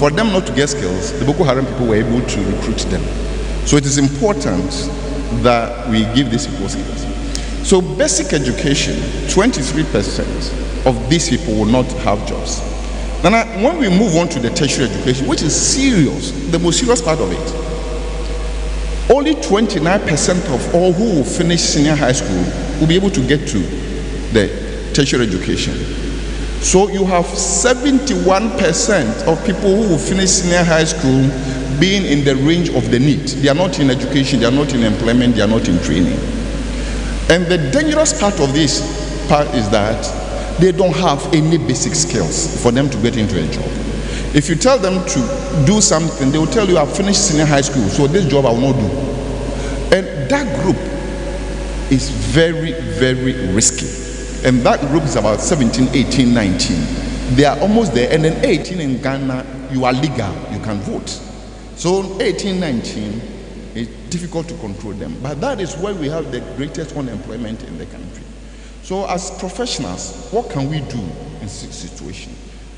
for them not to get skills, the Boko Haram people were able to recruit them. So it is important that we give these people skills. So basic education, 23% of these people will not have jobs. Now, when we move on to the tertiary education, which is serious, the most serious part of it, only 29% of all who will finish senior high school will be able to get to the tertiary education. So you have 71% of people who will finish senior high school being in the range of the need. They are not in education, they are not in employment, they are not in training. And the dangerous part of this part is that they don't have any basic skills for them to get into a job. If you tell them to do something, they will tell you, I've finished senior high school, so this job I will not do. And that group is very, very risky. And that group is about 17, 18, 19. They are almost there. And then 18 in Ghana, you are legal, you can vote. So 18, 19, it's difficult to control them. But that is where we have the greatest unemployment in the country. So as professionals, what can we do in this situation?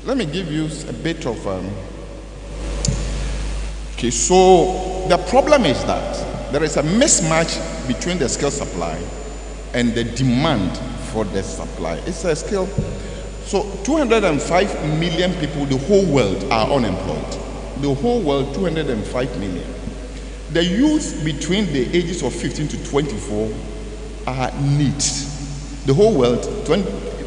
Let me give you a bit of okay, so the problem is that there is a mismatch between the skill supply and the demand for the supply. It's a skill. So 205 million people, the whole world, are unemployed. The whole world, 205 million. The youth between the ages of 15 to 24 are needs. The whole world,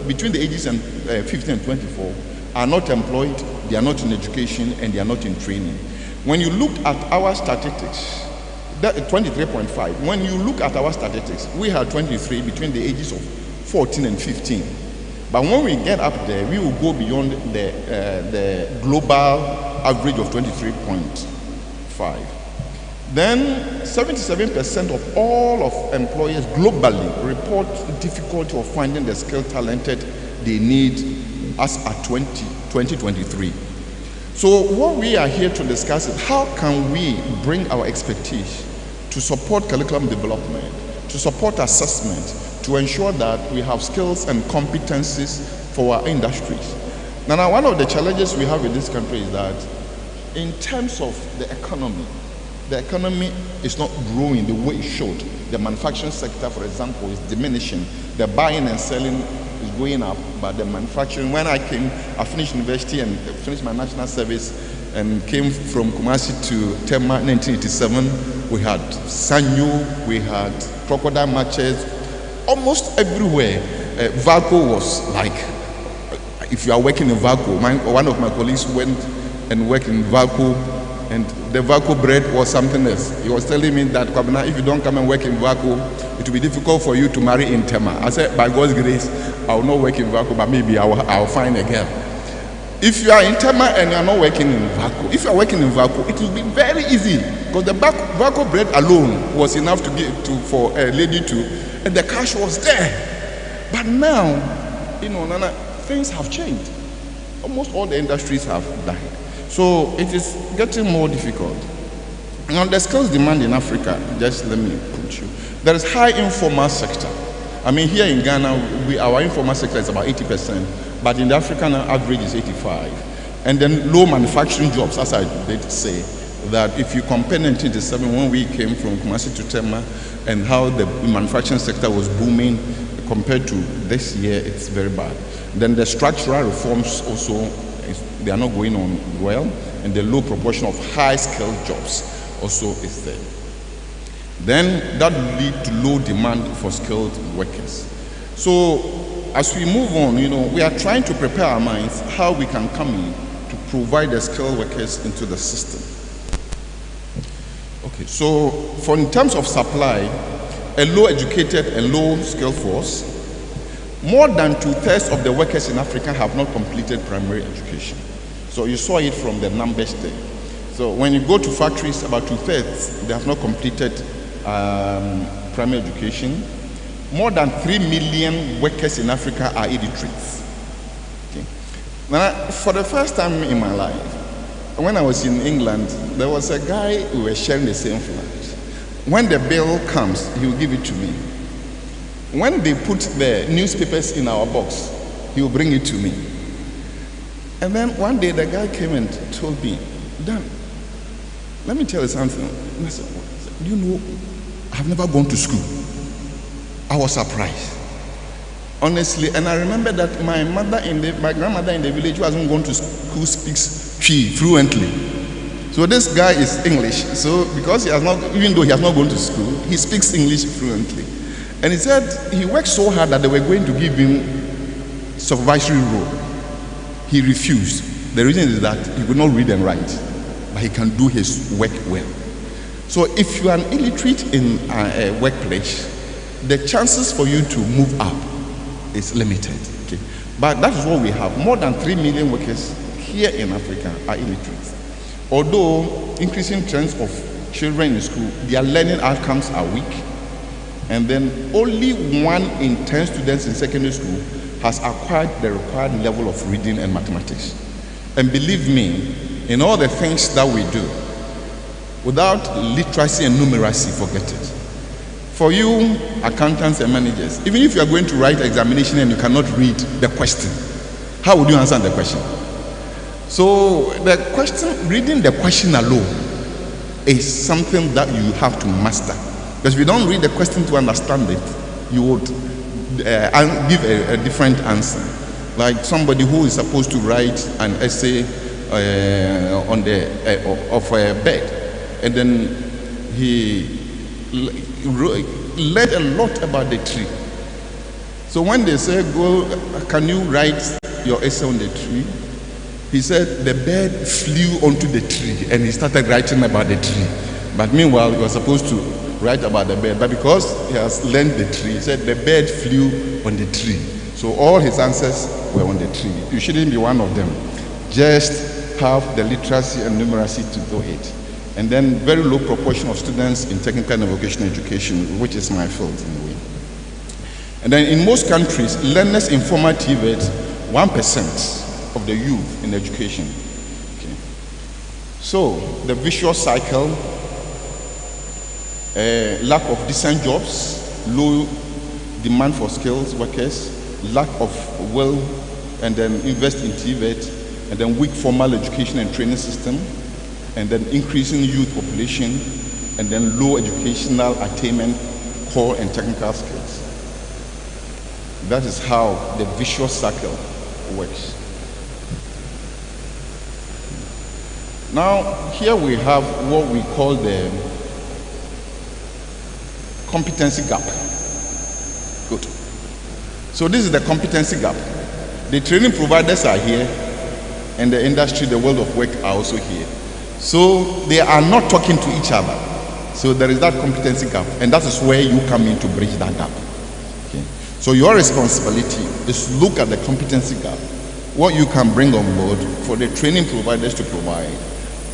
between the ages of 15 and 24, are not employed, they are not in education, and they are not in training. When you look at our statistics, that 23.5, when you look at our statistics, we have 23 between the ages of 14 and 15. But when we get up there, we will go beyond the global average of 23.5. Then 77% of all of employers globally report difficulty of finding the skilled talented they need as at 2023. So what we are here to discuss is how can we bring our expertise to support curriculum development, to support assessment, to ensure that we have skills and competencies for our industries. Now one of the challenges we have in this country is that in terms of the economy is not growing the way it should. The manufacturing sector, for example, is diminishing. The buying and selling is going up, but the manufacturing, when I finished university and finished my national service and came from Kumasi to Tema 1987, we had Sanyo, we had crocodile matches, almost everywhere. Valco was like, if you are working in Valco, one of my colleagues went and worked in Valco, and the Vaco bread was something else. He was telling me that, Kwabena, if you don't come and work in Vaco, it will be difficult for you to marry in Tema. I said, by God's grace, I will not work in Vaco, but maybe I will find a girl. If you are in Tema and you are not working in Vaco, if you are working in Vaco, it will be very easy, because the Vaco bread alone was enough to give for a lady to, and the cash was there. But now, Nana, things have changed. Almost all the industries have died. So it is getting more difficult. Now the skills demand in Africa, just let me put you, there is high informal sector. I mean, here in Ghana, our informal sector is about 80%, but in the African average is 85%. And then low manufacturing jobs, as I did say, that if you compare 1987 when we came from Kumasi to Tema and how the manufacturing sector was booming compared to this year, it's very bad. Then the structural reforms also, they are not going on well, and the low proportion of high-skilled jobs also is there. Then that will lead to low demand for skilled workers. So as we move on, we are trying to prepare our minds how we can come in to provide the skilled workers into the system. Okay, so for in terms of supply, a low-educated and low-skilled force, more than 2/3 of the workers in Africa have not completed primary education. So you saw it from the numbers there. So when you go to factories, about 2/3, they have not completed primary education. More than 3 million workers in Africa are illiterates. Okay. Now, for the first time in my life, when I was in England, there was a guy who was sharing the same flat. When the bill comes, he will give it to me. When they put the newspapers in our box, he will bring it to me. And then one day the guy came and told me, Dan, let me tell you something. And I said, do you know, I've never gone to school. I was surprised. Honestly, and I remember that my grandmother in the village who hasn't gone to school speaks Twi fluently. So this guy is English. So because he has not, even though he has not gone to school, he speaks English fluently. And he said he worked so hard that they were going to give him supervisory role. He refused. The reason is that he could not read and write, but he can do his work well. So if you are an illiterate in a workplace, the chances for you to move up is limited. Okay? But that is what we have. More than 3 million workers here in Africa are illiterate. Although increasing trends of children in school, their learning outcomes are weak. And then only 1 in 10 students in secondary school has acquired the required level of reading and mathematics. And believe me, in all the things that we do, without literacy and numeracy, forget it. For you, accountants and managers, even if you are going to write examination and you cannot read the question, how would you answer the question? So the question, reading the question alone is something that you have to master. Because if you don't read the question to understand it, you would give a different answer. Like somebody who is supposed to write an essay on of a bed, and then he learned a lot about the tree. So when they say, "Go, can you write your essay on the tree?" He said the bird flew onto the tree, and he started writing about the tree. But meanwhile, he was supposed to write about the bird. But because he has learned the tree, he said the bird flew on the tree. So all his answers were on the tree. You shouldn't be one of them. Just have the literacy and numeracy to do it. And then very low proportion of students in technical and vocational education, which is my field in a way. And then in most countries, learners in formal TVET, 1% of the youth in education. Okay. So the vicious cycle, lack of decent jobs, low demand for skills workers, lack of will, and then invest in TVET, and then weak formal education and training system, and then increasing youth population, and then low educational attainment, core and technical skills. That is how the vicious cycle works. Now, here we have what we call the competency gap. Good. So this is the competency gap. The training providers are here, and the industry, the world of work are also here. So they are not talking to each other. So there is that competency gap, and that is where you come in to bridge that gap. Okay. So your responsibility is to look at the competency gap, what you can bring on board for the training providers to provide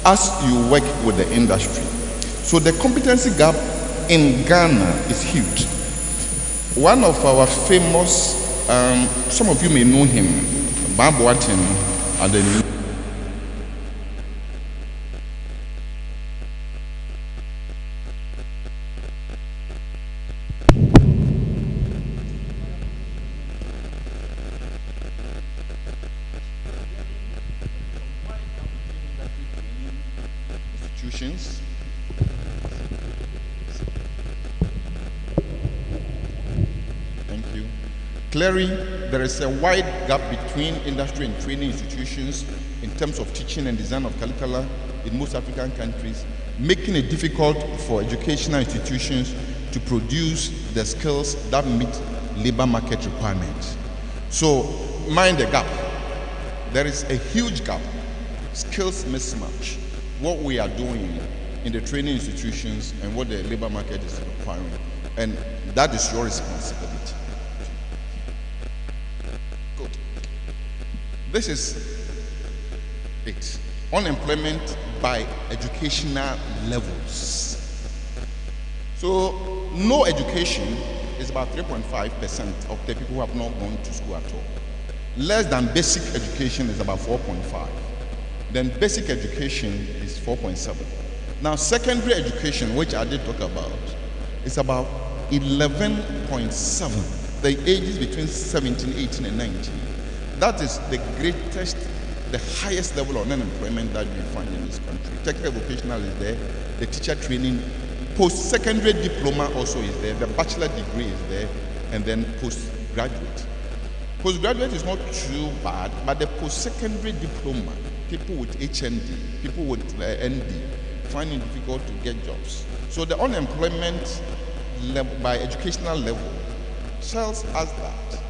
as you work with the industry. So the competency gap in Ghana is huge. One of our famous, some of you may know him, Babuatin, and the institutions. Thank you. Clearly, there is a wide gap between industry and training institutions in terms of teaching and design of curricula in most African countries, making it difficult for educational institutions to produce the skills that meet labor market requirements. So, mind the gap. There is a huge gap, skills mismatch, what we are doing in the training institutions and what the labor market is requiring. And that is your responsibility. Good. This is it. Unemployment by educational levels. So, no education is about 3.5% of the people who have not gone to school at all. Less than basic education is about 4.5. Then basic education is 4.7. Now secondary education, which I did talk about, is about 11.7. The ages between 17, 18, and 19. That is the greatest the highest level of unemployment that you find in this country. Technical vocational is there, the teacher training, post-secondary diploma also is there, the bachelor degree is there, and then postgraduate. Postgraduate is not too bad, but the post-secondary diploma, people with HND, people with ND, find it difficult to get jobs. So the unemployment level, by educational level, tells us that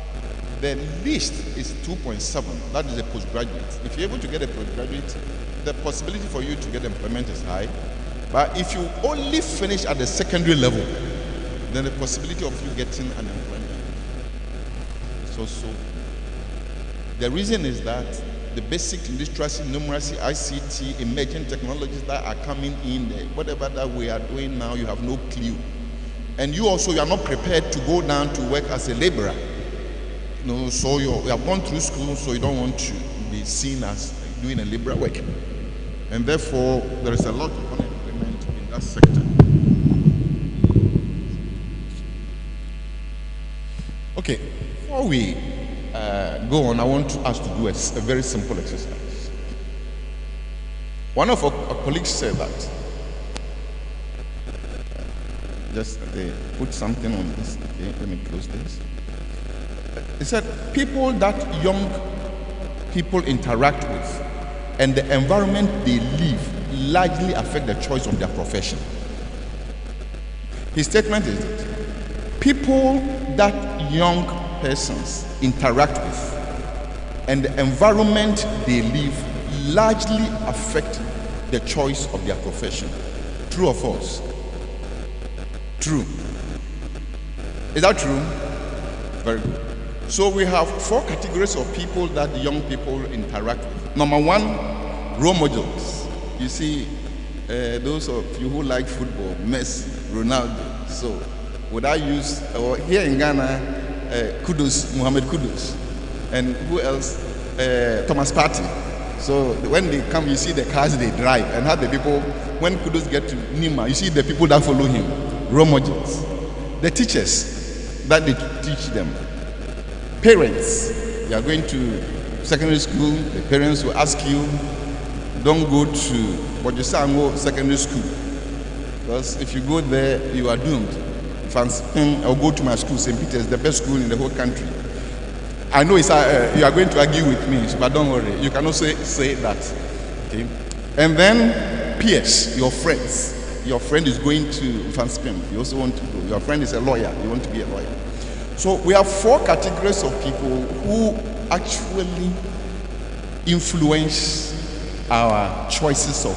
the least is 2.7. That is a postgraduate. If you're able to get a postgraduate, the possibility for you to get employment is high. But if you only finish at the secondary level, then the possibility of you getting unemployment is also. The reason is that the basic literacy, numeracy, ICT, emerging technologies that are coming in, whatever that we are doing now, you have no clue. And you also, you are not prepared to go down to work as a laborer. So you have gone through school, so you don't want to be seen as doing a laborer work. And therefore, there is a lot of unemployment in that sector. Okay, before we go on, I want us to do a very simple exercise. One of our colleagues said that, just put something on this. Okay, let me close this. He said, people that young people interact with and the environment they live largely affect the choice of their profession. His statement is that people that young persons interact with and the environment they live largely affect the choice of their profession. True or false? True. Is that true? Very good. So we have 4 categories of people that the young people interact with. Number 1, role models. You see, those of you who like football, Messi, Ronaldo. So would I use, or here in Ghana, Kudus, Mohamed Kudus. And who else? Thomas Partey. So when they come, you see the cars they drive, and how the people, when Kudus get to Nima, you see the people that follow him, role models. The teachers that they teach them. Parents, you are going to secondary school, the parents will ask you, don't go to Bojisango Secondary School, because if you go there, you are doomed. If I'll go to my school, St. Peter's, the best school in the whole country. I know it's, you are going to argue with me, but don't worry, you can also say that. Okay? And then peers, your friends. Your friend is going to Fanspim, you also want to go. Your friend is a lawyer, you want to be a lawyer. So we have 4 categories of people who actually influence our choices of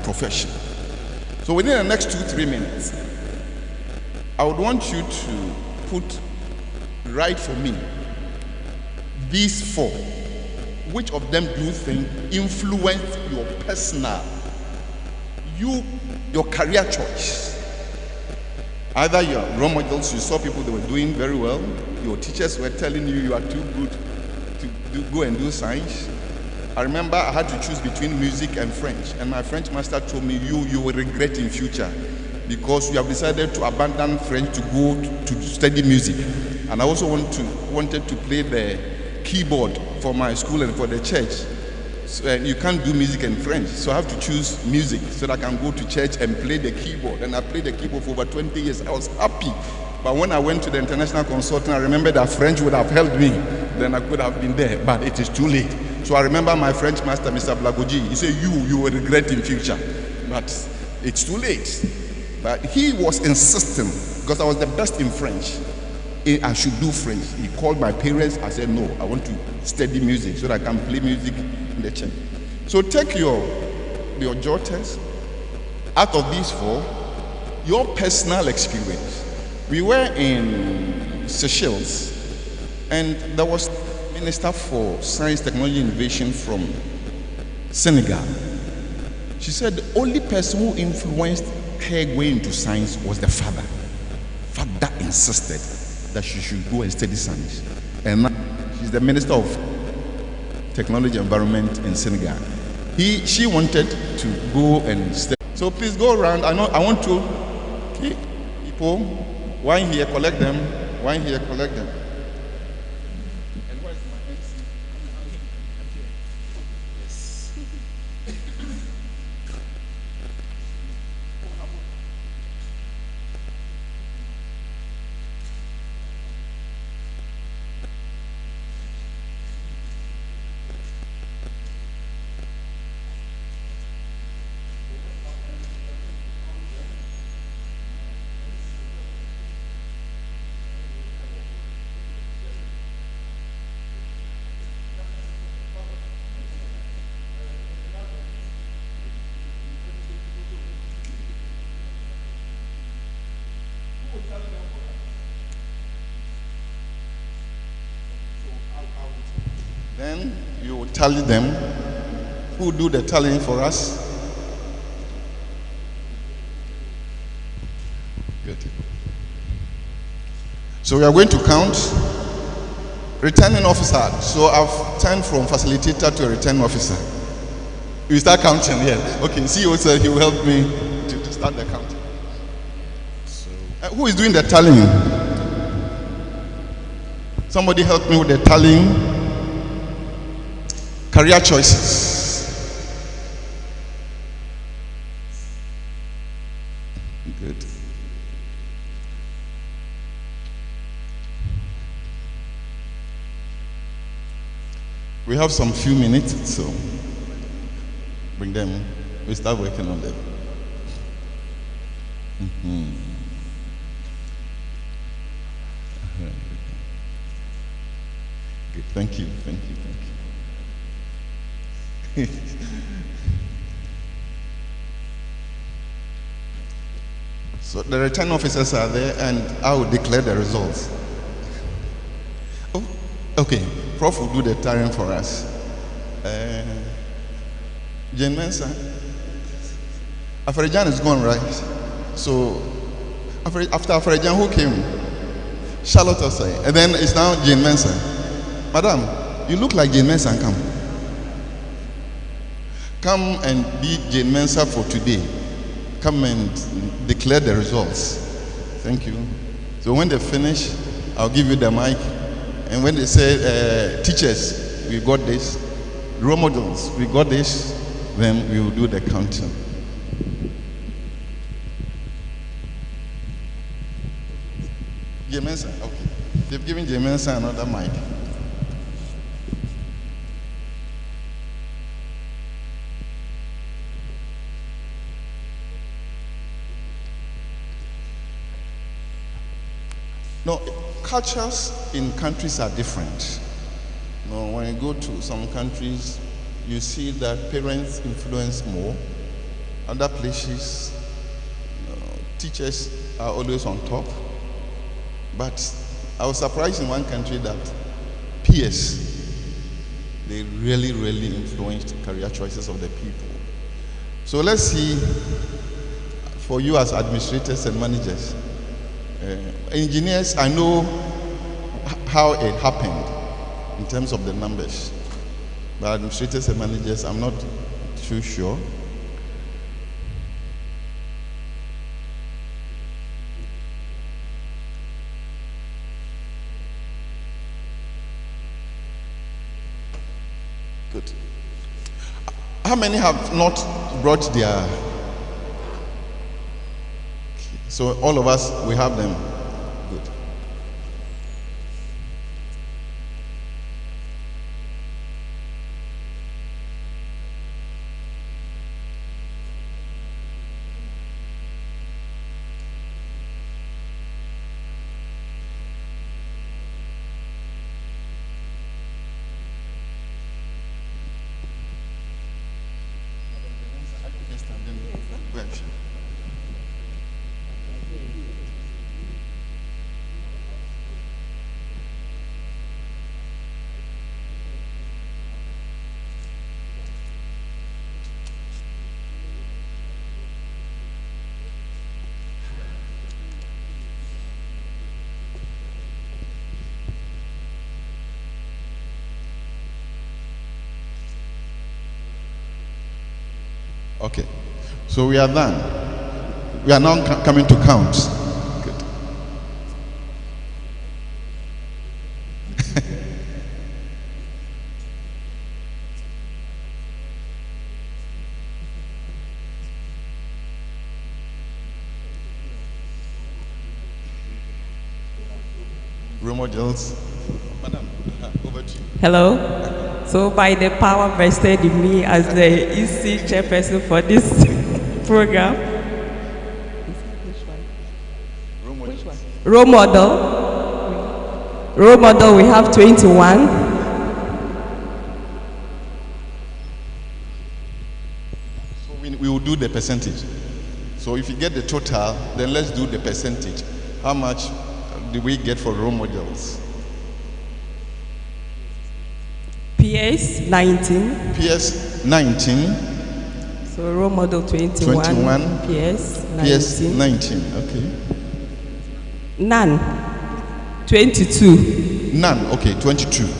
profession. So within the next 2-3 minutes, I would want you to put right for me these 4. Which of them do you think influence your personal, your career choice? Either your role models, you saw people that were doing very well, your teachers were telling you you are too good to go and do science. I remember I had to choose between music and French, and my French master told me, you will regret in future because you have decided to abandon French to go to study music. And I also wanted to play the keyboard for my school and for the church. So, you can't do music in French, so I have to choose music so that I can go to church and play the keyboard. And I played the keyboard for over 20 years. I was happy. But when I went to the international consultant, I remember that French would have helped me. Then I could have been there, but it is too late. So I remember my French master, Mr. Blagoji, he said, you will regret in future. But it's too late. But he was insisting, because I was the best in French, I should do French. He called my parents. I said, no, I want to study music so that I can play music in the church. So take your jotters. Out of these 4, your personal experience. We were in Seychelles, and there was a Minister for Science, Technology, Innovation from Senegal. She said the only person who influenced her going into science was the father. Father insisted that she should go and study science. And now she's the Minister of Technology and Environment in Senegal. She wanted to go and study. So please go around. I want to, okay, people, wine here, collect them. Wine here, collect them. And where's my MC? tally them. Who do the tallying for us? Good. So we are going to count. Returning officer. So I've turned from facilitator to a returning officer. You start counting, yes. Okay, CEO said he will help me to start the counting. So, who is doing the tallying? Somebody help me with the tallying. Career choices. Good. We have some few minutes, so bring them. We start working on them. Good. Thank you. So the return officers are there, and I will declare the results. Oh, okay. Prof will do the tallying for us. Jane Mensah. Afrejan is gone, right? So after Afrejan, who came? Charlotte Osei. And then it's now Jane Mensah. Madam, you look like Jane Mensah. Come and be Jane Mensah for today. Come and declare the results. Thank you. So when they finish, I'll give you the mic. And when they say, teachers, we got this, role models, we got this, then we will do the counting. Jemensa, okay. They've given Jemensa another mic. No, cultures in countries are different. No, when you go to some countries, you see that parents influence more. Other places, teachers are always on top. But I was surprised in one country that peers, they really influenced career choices of the people. So let's see, for you as administrators and managers, engineers, I know how it happened in terms of the numbers. But administrators and managers, I'm not too sure. Good. How many have not brought their... So all of us, we have them. Good. Okay, so we are done. We are now coming to count. Good. Role models. Madam, over to you. Hello. So by the power vested in me as the EC chairperson for this program. Role model, we have 21. So we will do the percentage. So if you get the total, then let's do the percentage. How much do we get for role models? PS 19. PS 19. So role model 21. 21. PS 19. PS 19. Okay. None. 22. None. Okay. 22. Okay.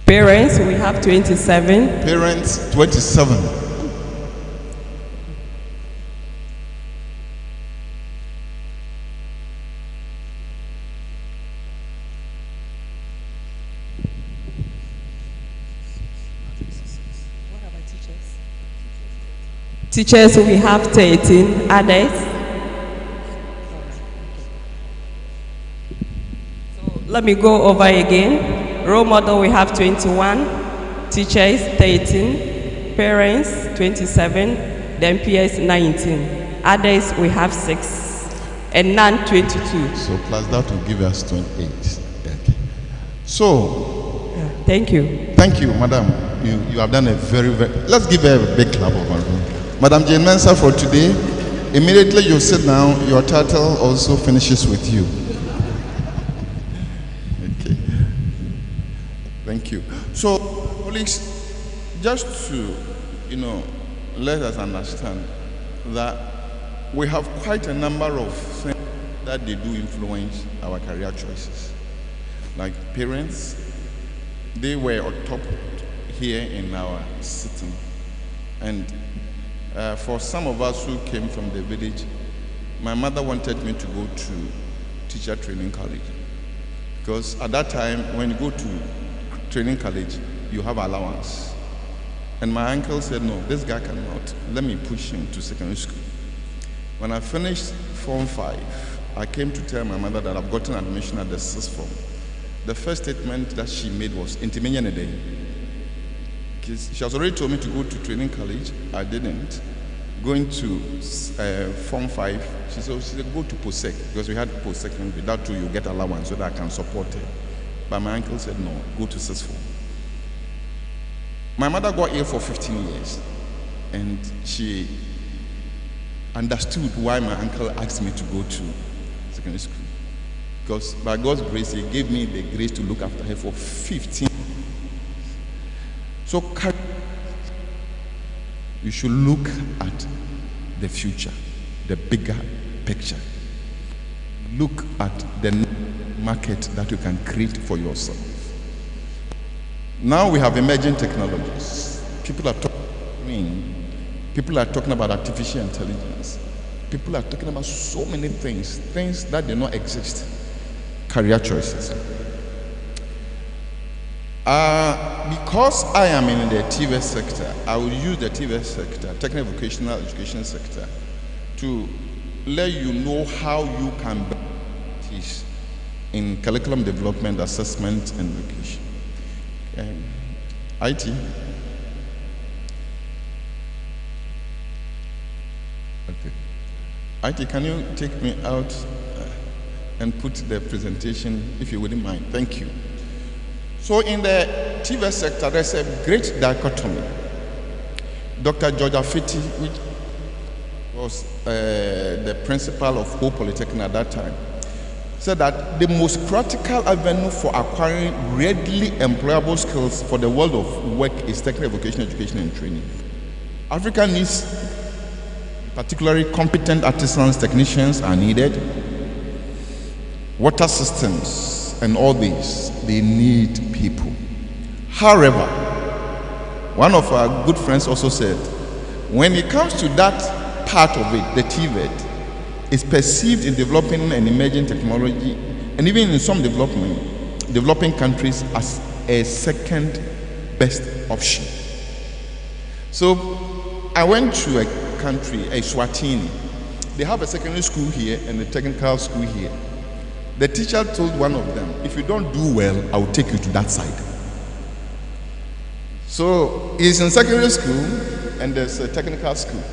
Parents, we have 27. Parents 27. Teachers, we have 13. Others? So let me go over again. Role model, we have 21. Teachers, 13. Parents, 27. Then PS, 19. Others, we have 6. And none, 22. So plus that will give us 28. Okay. So, thank you. Thank you, Madam. You have done a very, let's give her a big clap of our room. Madam Jane Mensah, for today, immediately you sit down, your title also finishes with you. Okay. Thank you. So, colleagues, just to, let us understand that we have quite a number of things that they do influence our career choices. Like parents, they were on top here in our sitting. And for some of us who came from the village, my mother wanted me to go to teacher training college. Because at that time, when you go to training college, you have allowance. And my uncle said, no, this guy cannot. Let me push him to secondary school. When I finished Form 5, I came to tell my mother that I've gotten admission at the 6th form. The first statement that she made was, "Intimenyanede." She has already told me to go to training college. I didn't. Going to Form 5, she said, go to POSEC, because we had POSEC, and with that too, you get allowance so that I can support her. But my uncle said, no, go to 6th form. My mother got ill for 15 years, and she understood why my uncle asked me to go to secondary school. Because by God's grace, he gave me the grace to look after her for 15 years. So you should look at the future, the bigger picture. Look at the market that you can create for yourself. Now we have emerging technologies. People are talking about artificial intelligence. People are talking about so many things that do not exist. Career choices. Because I am in the Tvucc sector, I will use the Tvucc sector, technical vocational education sector, to let you know how you can teach in curriculum development, assessment, and education. IT. Okay. IT, can you take me out and put the presentation, if you wouldn't mind? Thank you. So in the Tvucc sector, there's a great dichotomy. Dr. George Afiti, which was the principal of Hope Polytechnic at that time, said that the most practical avenue for acquiring readily employable skills for the world of work is technical vocational education and training. Africa needs particularly competent artisans, technicians are needed. Water systems and all these, they need people. However, one of our good friends also said, when it comes to that part of it, the TVET, is perceived in developing and emerging technology, and even in some developing countries, as a second best option. So I went to a country, Eswatini. They have a secondary school here and a technical school here. The teacher told one of them, if you don't do well, I will take you to that side. So he's in secondary school and there's a technical school.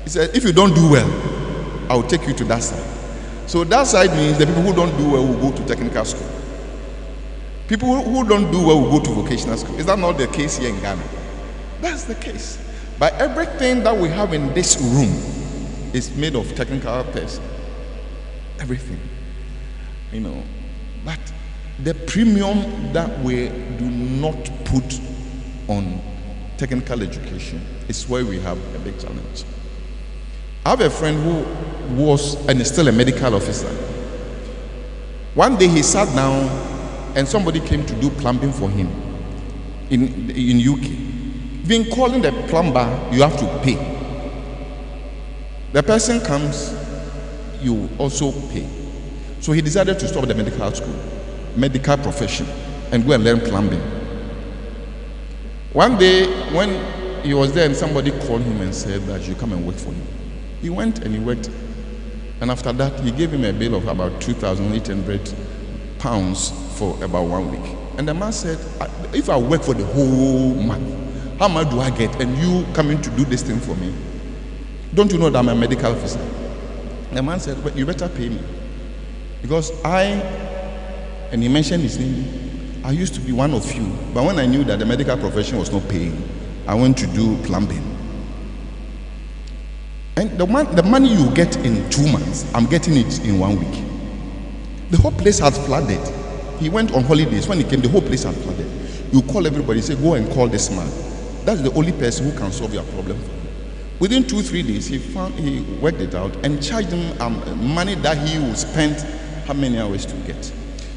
He said, if you don't do well, I will take you to that side. So that side means the people who don't do well will go to technical school. People who don't do well will go to vocational school. Is that not the case here in Ghana? That's the case. But everything that we have in this room is made of technical person. Everything. But the premium that we do not put on technical education is where we have a big challenge. I have a friend who was and is still a medical officer. One day he sat down and somebody came to do plumbing for him in UK. Being calling the plumber, you have to pay. The person comes, you also pay. So he decided to stop the medical school, medical profession, and go and learn plumbing. One day when he was there and somebody called him and said that you come and work for him, he went and he worked. And after that, he gave him a bill of about £2,800 for about 1 week. And the man said, if I work for the whole month, how much do I get? And you coming to do this thing for me? Don't you know that I'm a medical officer? The man said, well, you better pay me. Because and he mentioned his name, I used to be one of you. But when I knew that the medical profession was not paying, I went to do plumbing. And the money you get in 2 months, I'm getting it in 1 week. The whole place has flooded. He went on holidays. When he came, the whole place had flooded. You call everybody, say, go and call this man. That's the only person who can solve your problem. Within 2-3 days, he worked it out and charged him money that he would spend how many hours to get.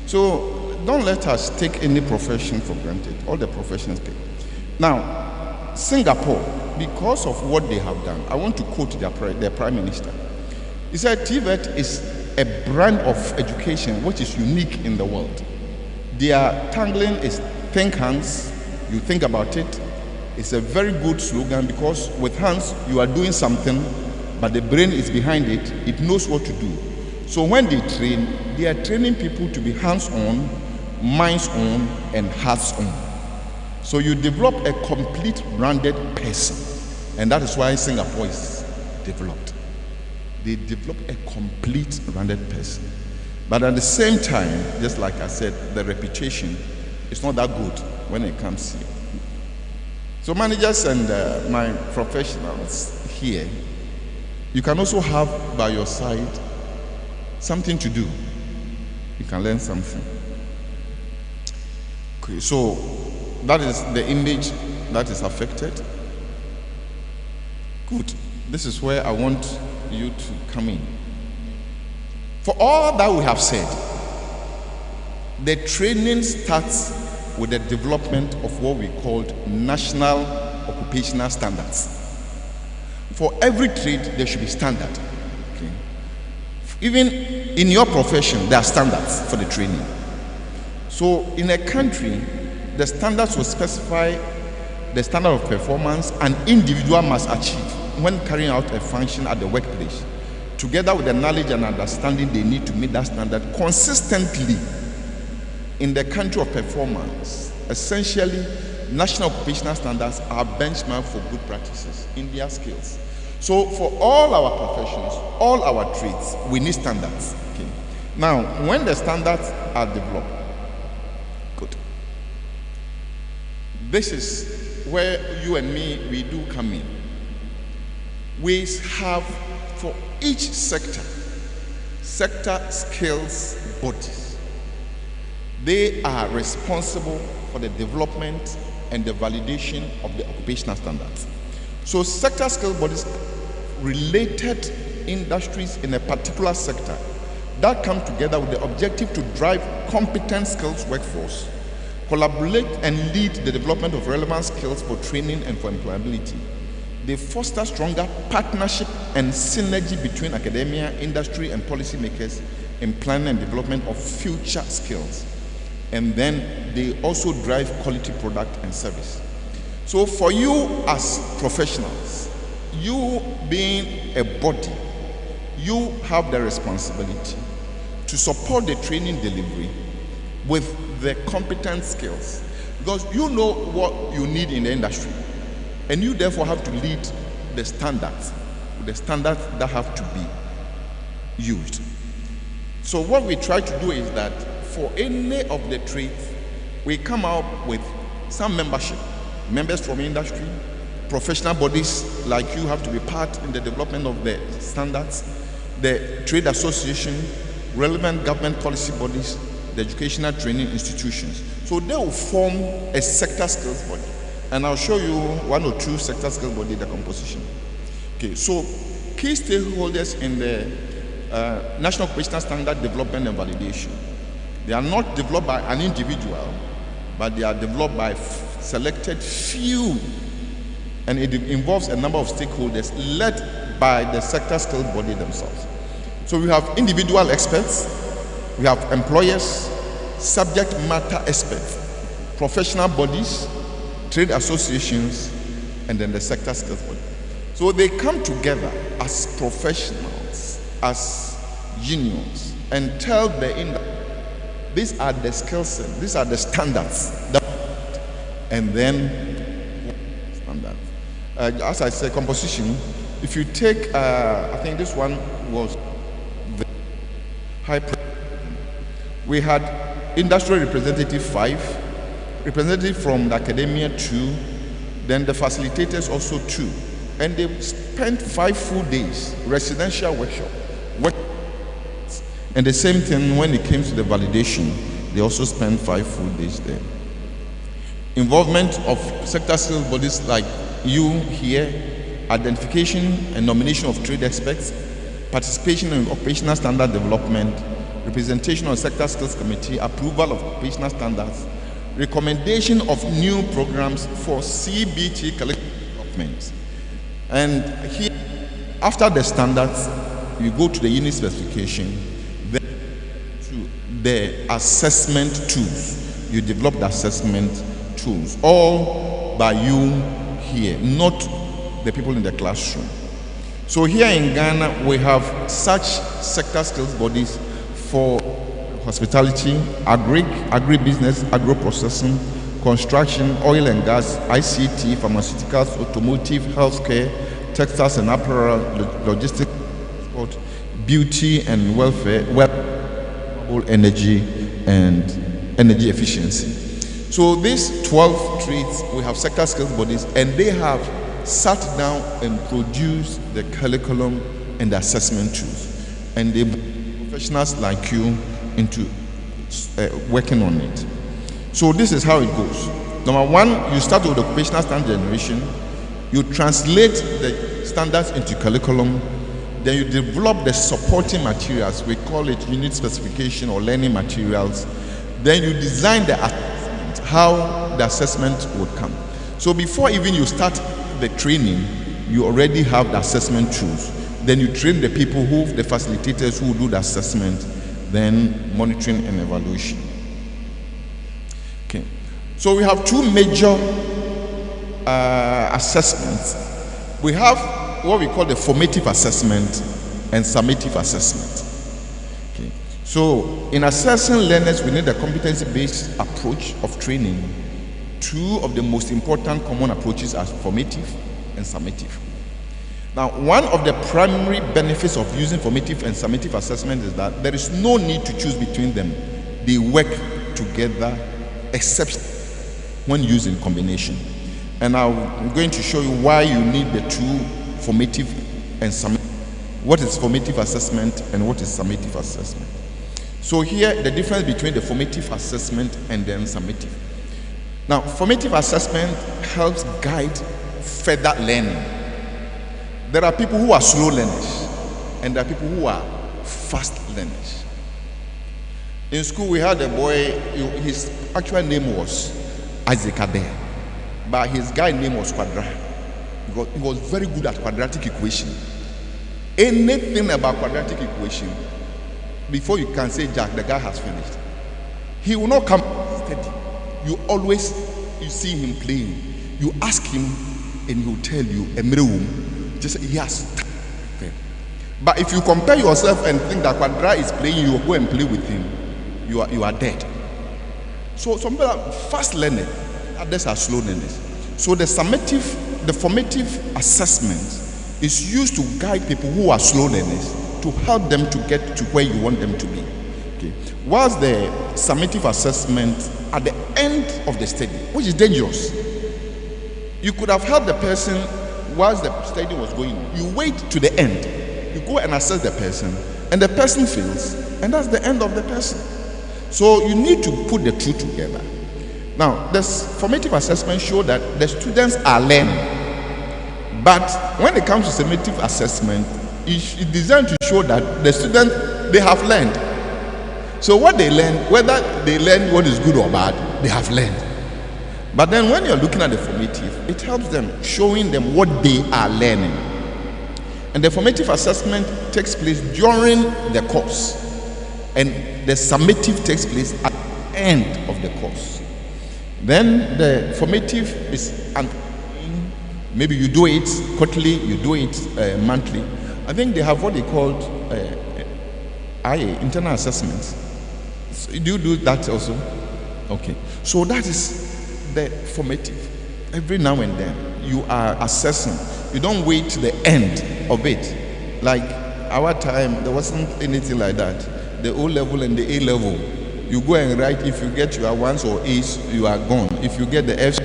So don't let us take any profession for granted. All the professions pay. Now, Singapore, because of what they have done, I want to quote their Prime Minister. He said, Tvucc is a brand of education which is unique in the world. Their tagline is think hands, you think about it. It's a very good slogan because with hands you are doing something, but the brain is behind it. It knows what to do. So when they are training people to be hands-on, minds-on, and hearts-on. So you develop a complete branded person. And that is why Singapore is developed. They develop a complete branded person. But at the same time, just like I said, the reputation is not that good when it comes here. So managers and my professionals here, you can also have by your side something to do. You can learn something. Okay, so that is the image that is affected. Good. This is where I want you to come in. For all that we have said, the training starts with the development of what we called national occupational standards. For every trade, there should be standard. Okay? Even in your profession, there are standards for the training. So in a country, the standards will specify the standard of performance an individual must achieve when carrying out a function at the workplace, together with the knowledge and understanding they need to meet that standard consistently. In the country of performance, essentially, national occupational standards are benchmark for good practices in their skills. So for all our professions, all our trades, we need standards. Okay. Now, when the standards are developed, good. This is where you and me, we do come in. We have, for each sector skills bodies. They are responsible for the development and the validation of the occupational standards. So sector skill bodies, related industries in a particular sector that come together with the objective to drive competent skills workforce, collaborate and lead the development of relevant skills for training and for employability. They foster stronger partnership and synergy between academia, industry, and policymakers in planning and development of future skills. And then they also drive quality product and service. So for you as professionals, you being a body, you have the responsibility to support the training delivery with the competent skills, because you know what you need in the industry, and you therefore have to lead the standards that have to be used. So what we try to do is that for any of the trades, we come out with some membership, members from industry, professional bodies like you have to be part in the development of the standards, the trade association, relevant government policy bodies, the educational training institutions. So they will form a sector skills body. And I'll show you one or two sector skills body, the composition. Okay, so key stakeholders in the National Occupational Standard Development and Validation. They are not developed by an individual, but they are developed by selected few, and it involves a number of stakeholders led by the sector skills body themselves. So we have individual experts, we have employers, subject matter experts, professional bodies, trade associations, and then the sector skills body. So they come together as professionals, as unions, and tell the industry, these are the skill sets, these are the standards, and then standards. As I said, composition. If you take, I think this one was the high. We had industry representative 5, representative from the academia 2, then the facilitators also 2, and they spent 5 full days residential workshop. And the same thing when it came to the validation, they also spent 5 full days there. Involvement of sector skills bodies like you here, identification and nomination of trade experts, participation in occupational standard development, representation on sector skills committee, approval of occupational standards, recommendation of new programs for CBT collective development. And here, after the standards, you go to the unit specification, then to the assessment tools. You develop the assessment tools, all by you here, not the people in the classroom. So here in Ghana, we have such sector skills bodies for hospitality, agribusiness, agro-processing, construction, oil and gas, ICT, pharmaceuticals, automotive, healthcare, textiles and apparel, logistics, transport, beauty and welfare, energy, and energy efficiency. So these 12 trades, we have sector skills bodies, and they have sat down and produced the curriculum and the assessment tools. And they professionals like you into working on it. So this is how it goes. Number 1, you start with occupational standard generation. You translate the standards into curriculum. Then you develop the supporting materials. We call it unit specification or learning materials. Then you design the assessment, how the assessment would come. So before even you start the training, you already have the assessment tools. Then you train the people the facilitators who do the assessment, then monitoring and evaluation. Okay. So we have 2 major assessments. We have what we call the formative assessment and summative assessment. Okay. So in assessing learners, we need a competency-based approach of training. 2 of the most important common approaches are formative and summative. Now, one of the primary benefits of using formative and summative assessment is that there is no need to choose between them. They work together, except when used in combination. And I'm going to show you why you need the 2, formative and summative. What is formative assessment and what is summative assessment? So here, the difference between the formative assessment and then summative. Now, formative assessment helps guide further learning. There are people who are slow learners, and there are people who are fast learners. In school, we had a boy, his actual name was Isaac Adair, but his guy name was Quadra. He was very good at quadratic equation. Anything about quadratic equation, before you can say Jack, the guy has finished. He will not come steady. You see him playing. You ask him, and he will tell you, just yes. But if you compare yourself and think that Quadra is playing, you go and play with him, you are dead. So some people are fast learners, others are slow learners. So the formative assessment is used to guide people who are slow learners to help them to get to where you want them to be. Okay. Whilst the summative assessment at the end of the study, which is dangerous, You could have helped the person whilst the study was going on. You wait to the end. You go and assess the person, and the person fails, and that's the end of the person. So you need to put the two together. Now, this formative assessment show that the students are learning, but when it comes to summative assessment, it's designed to show that the students, they have learned. So what they learn, whether they learn what is good or bad, they have learned. But then when you're looking at the formative, it helps them, showing them what they are learning. And the formative assessment takes place during the course, and the summative takes place at the end of the course. Then the formative is, maybe you do it quarterly, you do it monthly. I think they have what they called IA, internal assessments. So do you do that also? Okay. So that is the formative. Every now and then you are assessing. You don't wait to the end of it. Like our time, there wasn't anything like that. The O level and the A level, you go and write. If you get your ones or A's, you are gone. If you get the F's,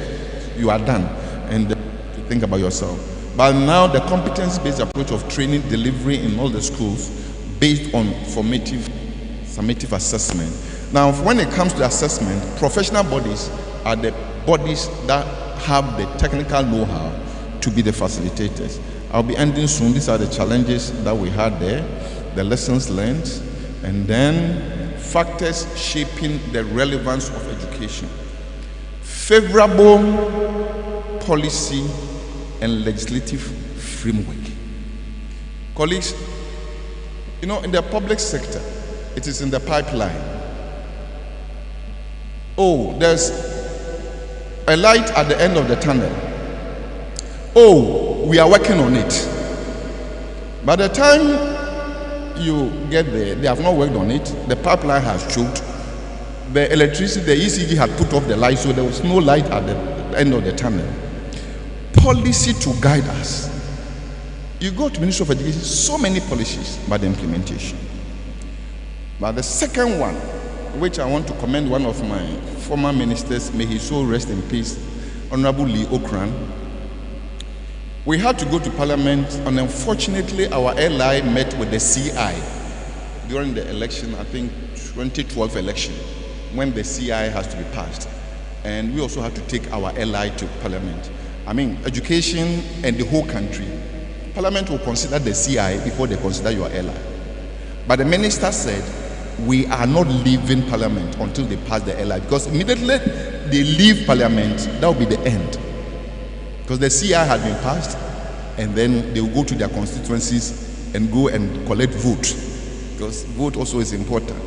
you are done. And you think about yourself. But now the competence-based approach of training, delivery in all the schools, based on formative, summative assessment. Now, when it comes to assessment, professional bodies are the bodies that have the technical know-how to be the facilitators. I'll be ending soon. These are the challenges that we had there, the lessons learned, and then factors shaping the relevance of education. Favorable policy and legislative framework. Colleagues, you know, in the public sector, it is in the pipeline. Oh, there's a light at the end of the tunnel. Oh, we are working on it. By the time you get there, they have not worked on it. The pipeline has choked. The electricity, the ECG had put off the light, so there was no light at the end of the tunnel. Policy to guide us. You go to Ministry of Education, so many policies, but the implementation. But the second one, which I want to commend one of my former ministers, may his soul rest in peace, Honorable Lee Okran. We had to go to Parliament, and unfortunately our LI met with the CI during the election, I think 2012 election, when the CI has to be passed. And we also had to take our LI to Parliament. I mean, education and the whole country. Parliament will consider the CI before they consider your LI. But the minister said, we are not leaving Parliament until they pass the LI, because immediately they leave Parliament, that will be the end. Because the CI had been passed, and then they will go to their constituencies and go and collect vote, because vote also is important.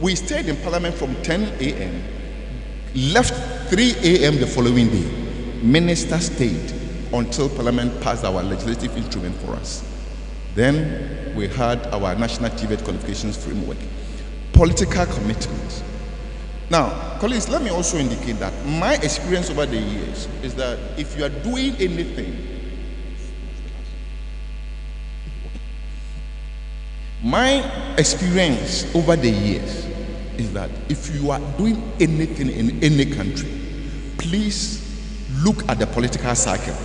We stayed in Parliament from 10 a.m., left 3 a.m. the following day. Minister stayed until Parliament passed our legislative instrument for us. Then we had our National TVET qualifications framework. Political commitment. Now, colleagues, let me also indicate that my experience over the years is that if you are doing anything, my experience over the years is that if you are doing anything in any country, please look at the political cycle.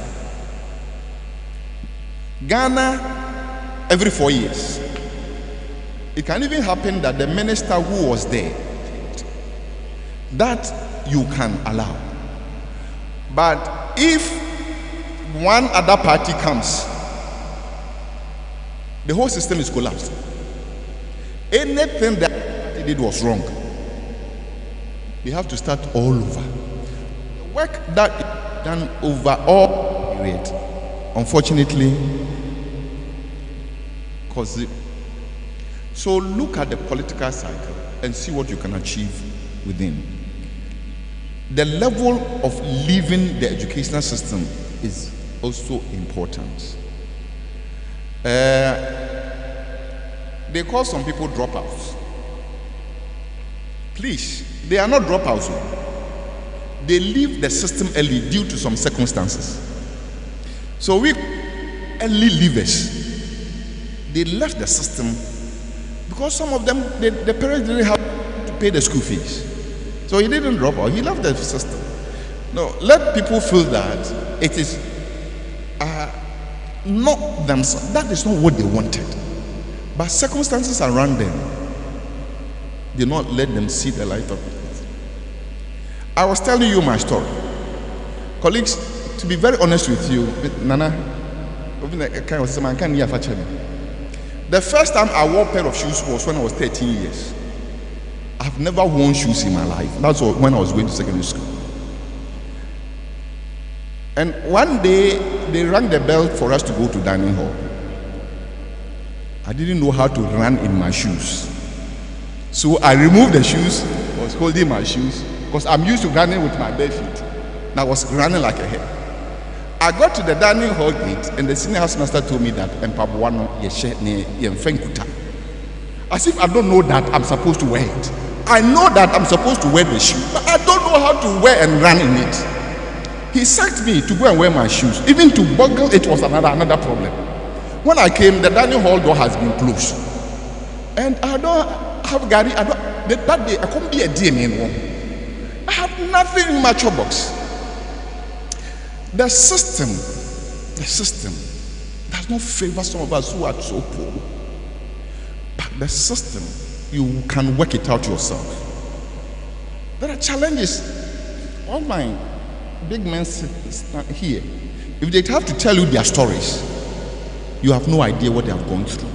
Ghana, every 4 years. It can even happen that the minister who was there, that you can allow. But if one other party comes, the whole system is collapsed. Anything that they did was wrong. They have to start all over. The work that is done over all period, unfortunately, causes it. So look at the political cycle and see what you can achieve within. The level of leaving the educational system is also important. They call some people dropouts. Please, they are not dropouts. They leave the system early due to some circumstances. So we early leavers, they left the system because some of them, the parents didn't have to pay the school fees. So he didn't drop out, he left the system. No, let people feel that it is not themselves. That is not what they wanted. But circumstances around them did not let them see the light of it. I was telling you my story. Colleagues, to be very honest with you, Nana, the first time I wore a pair of shoes was when I was 13 years. I've never worn shoes in my life. That's when I was going to secondary school. And one day, they rang the bell for us to go to dining hall. I didn't know how to run in my shoes. So I removed the shoes, was holding my shoes, because I'm used to running with my bare feet. And I was running like a hare. I got to the dining hall gate, and the senior housemaster told me that as if I don't know that I'm supposed to wear it. I know that I'm supposed to wear the shoe, but I don't know how to wear and run in it. He sacked me to go and wear my shoes. Even to buckle it was another problem. When I came, the dining hall door has been closed. And I don't have Gary. That day, I couldn't be a DM. I have nothing in my chop box. The system does not favor some of us who are so poor. But the system, you can work it out yourself. There are challenges. All my big men stand here. If they have to tell you their stories, you have no idea what they have gone through.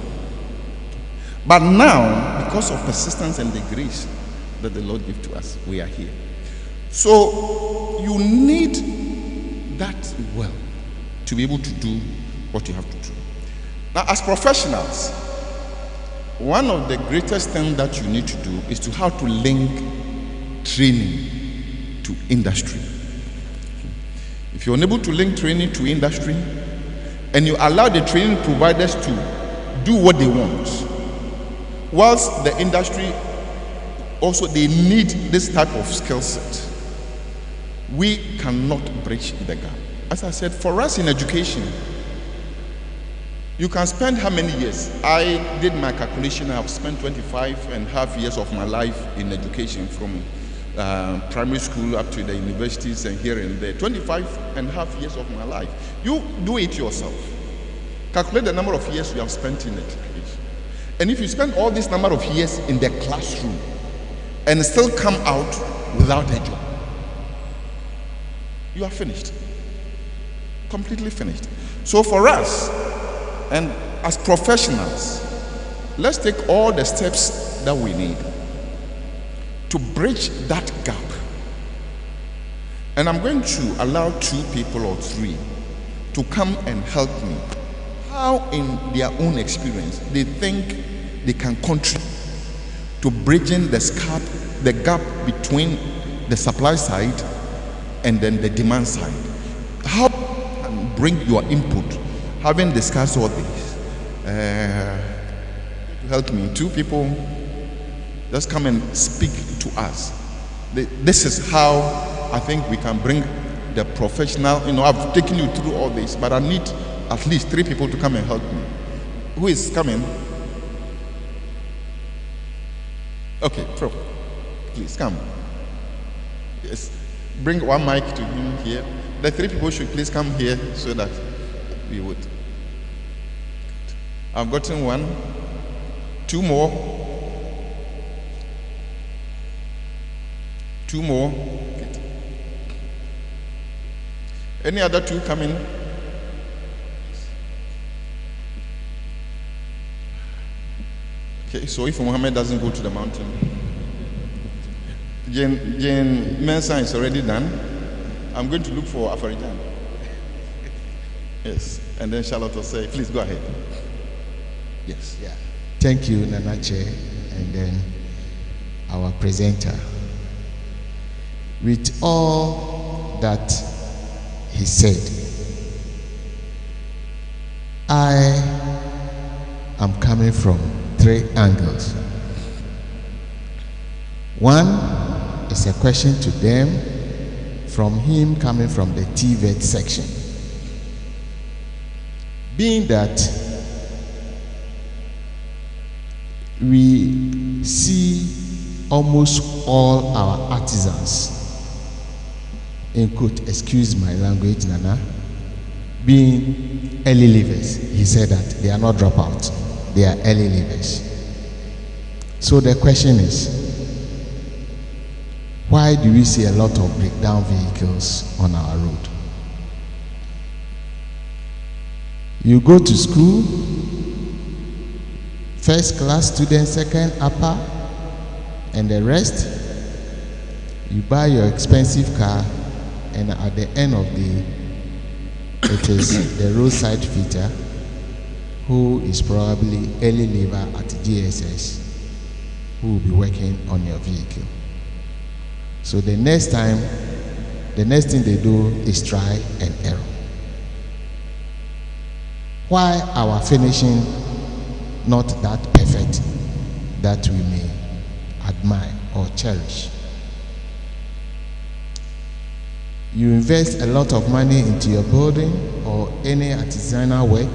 But now, because of persistence and the grace that the Lord gives to us, we are here. So you need that well to be able to do what you have to do. Now, as professionals, one of the greatest things that you need to do is to how to link training to industry. If you're unable to link training to industry and you allow the training providers to do what they want, whilst the industry also they need this type of skill set, we cannot bridge the gap. As I said, for us in education, you can spend how many years? I did my calculation. I've spent 25.5 years of my life in education, from primary school up to the universities and here and there. 25.5 years of my life. You do it yourself. Calculate the number of years you have spent in education. And if you spend all this number of years in the classroom and still come out without a job, you are finished. Completely finished. So for us, and as professionals, let's take all the steps that we need to bridge that gap. And I'm going to allow 2 people or 3 to come and help me. How in their own experience they think they can contribute to bridging the gap between the supply side and then the demand side. How can bring your input, having discussed all this? Help me. 2 people, just come and speak to us. This is how I think we can bring the professional. I've taken you through all this, but I need at least 3 people to come and help me. Who is coming? Okay, Prof, please come. Yes. Bring one mic to him here. The 3 people should please come here so that we would. I've gotten 1, 2 more. 2 more. Any other 2 coming? Okay, so if Muhammad doesn't go to the mountain, Jane Mensa is already done. I'm going to look for Afarijan. Yes, and then Charlotte will say, please go ahead. Yes. Yeah. Thank you, Nanache, and then our presenter. With all that he said, I am coming from 3 angles. One is a question to them from him coming from the Tvucc section. Being that we see almost all our artisans in quote, excuse my language, Nana, being early leavers. He said that they are not dropouts, they are early leavers. So the question is, why do we see a lot of breakdown vehicles on our road? You go to school, first class student, second upper, and the rest, you buy your expensive car, and at the end of the, it is the roadside fitter who is probably early leaver at GSS who will be working on your vehicle. So the next time, the next thing they do is try and error. Why our finishing not that perfect that we may admire or cherish? You invest a lot of money into your building or any artisanal work,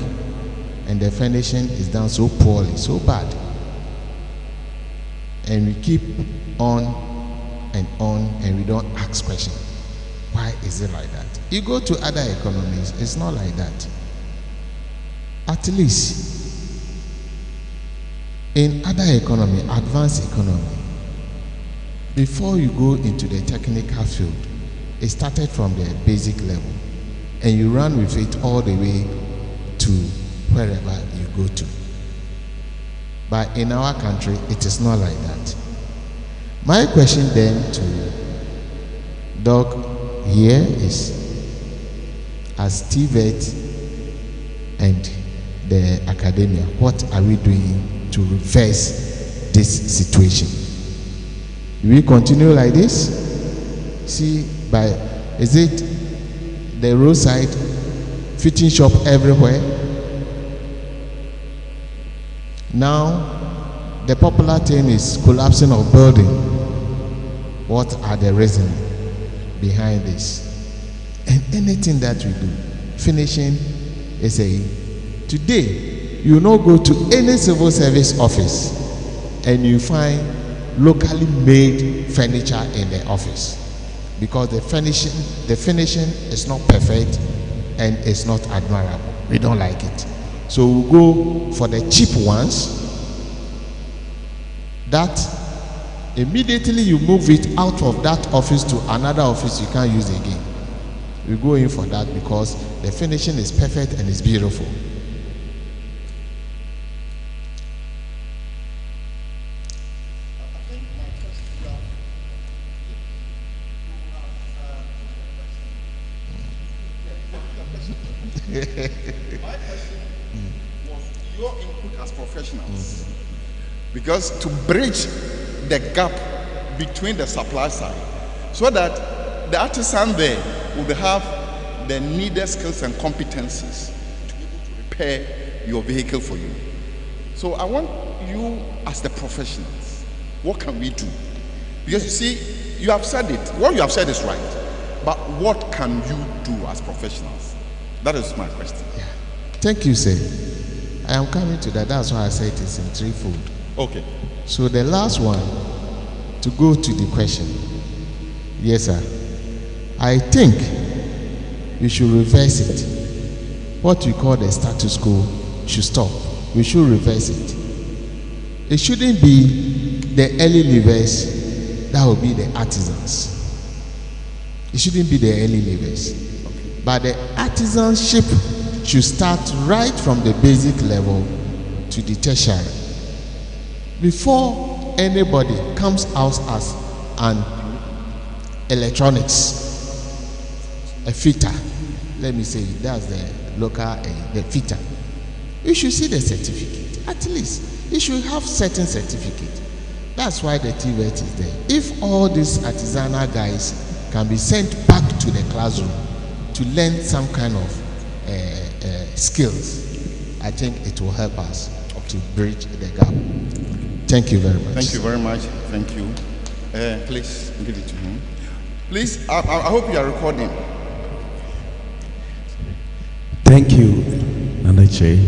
and the finishing is done so poorly, so bad. And we keep on, and we don't ask questions. Why is it like that? You go to other economies, it's not like that. At least in other economy, advanced economy, before you go into the technical field, it started from the basic level, and you run with it all the way to wherever you go to. But in our country, it is not like that. My question then to Doc here is, as Tvucc and the academia, what are we doing to reverse this situation? Do we continue like this? See, is it the roadside fitting shop everywhere? Now, the popular thing is collapsing of building. What are the reasons behind this? And anything that we do, finishing is today, you not go to any civil service office and you find locally made furniture in the office, because the finishing is not perfect and it's not admirable. We don't like it. So we go for the cheap ones that immediately you move it out of that office to another office you can't use again. We go in for that because the finishing is perfect and it's beautiful. My question was your input as professionals. Because to bridge the gap between the supply side, so that the artisan there will have the needed skills and competencies to be able to repair your vehicle for you. So I want you as the professionals, what can we do? Because you see, you have said it. What you have said is right. But what can you do as professionals? That is my question. Yeah. Thank you, sir. I am coming to that. That's why I said it is in threefold. Okay. So the last one, to go to the question. Yes, sir. I think we should reverse it. What we call the status quo should stop. We should reverse it. It shouldn't be the early leavers, that will be the artisans. It shouldn't be the early leavers. But the artisanship should start right from the basic level to the tertiary. Before anybody comes out as an electronics, a fitter, let me say that's the local, the fitter, you should see the certificate. At least you should have certain certificate. That's why the Tvucc is there. If all these artisanal guys can be sent back to the classroom to learn some kind of skills, I think it will help us to bridge the gap. Thank you very much. Thank you very much. Thank you. Please give it to him. Please, I hope you are recording. Thank you, Nanache.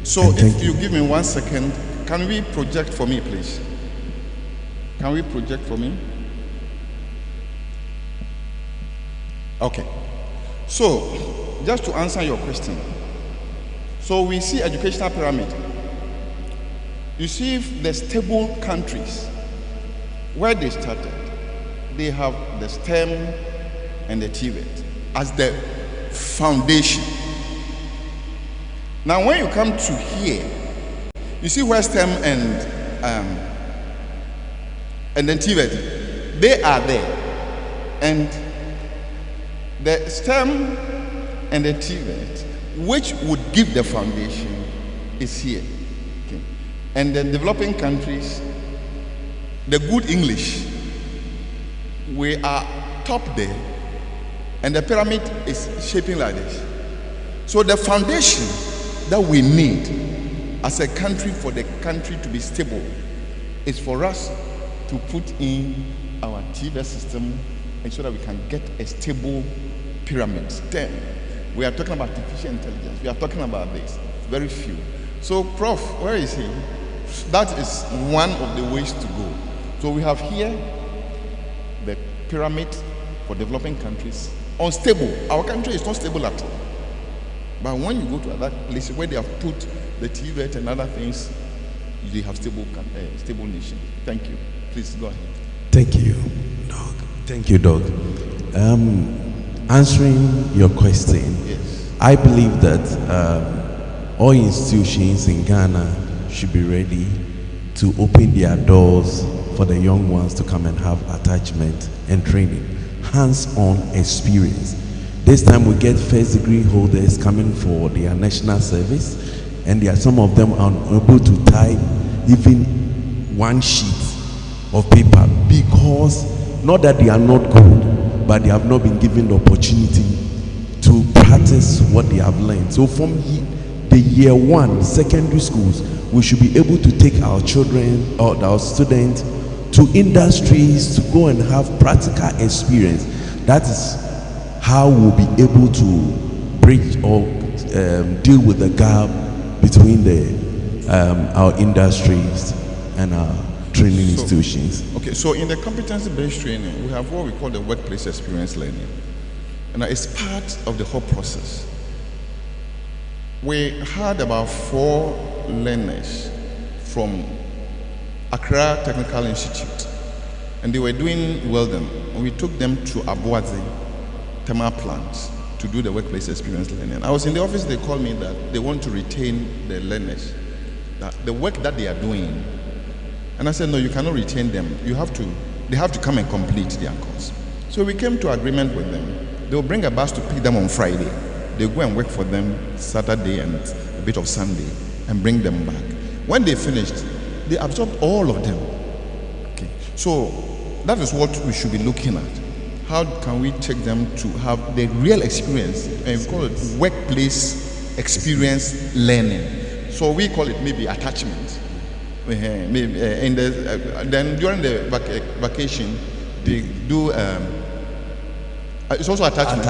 So if you give me 1 second, can we project for me, please? Can we project for me? Okay. So, just to answer your question, so we see educational pyramid. You see, if the stable countries where they started, they have the STEM and the TVET as the foundation. Now, when you come to here, you see where STEM and then TVET, they are there, and the STEM and the TVET, which would give the foundation, is here. Okay. And the developing countries, the good English, we are top there, and the pyramid is shaping like this. So the foundation that we need as a country for the country to be stable is for us to put in our TVET system and so that we can get a stable pyramid. STEM. We are talking about artificial intelligence. We are talking about this. Very few. So, Prof, where is he? That is one of the ways to go. So we have here the pyramid for developing countries. Unstable. Our country is not stable at all. But when you go to other places where they have put the TVET and other things, they have stable nation. Thank you. Please go ahead. Thank you, Doc. Thank you, Doc. Answering your question, Yes. I believe that all institutions in Ghana should be ready to open their doors for the young ones to come and have attachment and training, hands-on experience. This time we get first degree holders coming for their national service, and there are some of them unable to type even one sheet of paper because not that they are not good, but they have not been given the opportunity to practice what they have learned. So from the year one secondary schools, we should be able to take our children or our students to industries to go and have practical experience. That is how we'll be able to bridge or deal with the gap between our industries and our training institutions. Okay, so in the competency-based training, we have what we call the workplace experience learning. And it's part of the whole process. We had about 4 learners from Accra Technical Institute, and they were doing welding. And we took them to Abuadze thermal plant to do the workplace experience learning. I was in the office, they called me that they want to retain the learners, that the work that they are doing. And I said, no, you cannot retain them. They have to come and complete their course. So we came to agreement with them. They will bring a bus to pick them on Friday. They go and work for them Saturday and a bit of Sunday and bring them back. When they finished, they absorbed all of them. Okay. So that is what we should be looking at. How can we take them to have the real experience? And we call it workplace experience learning. So we call it maybe attachment. Maybe then during the vacation, they do. It's also attachment.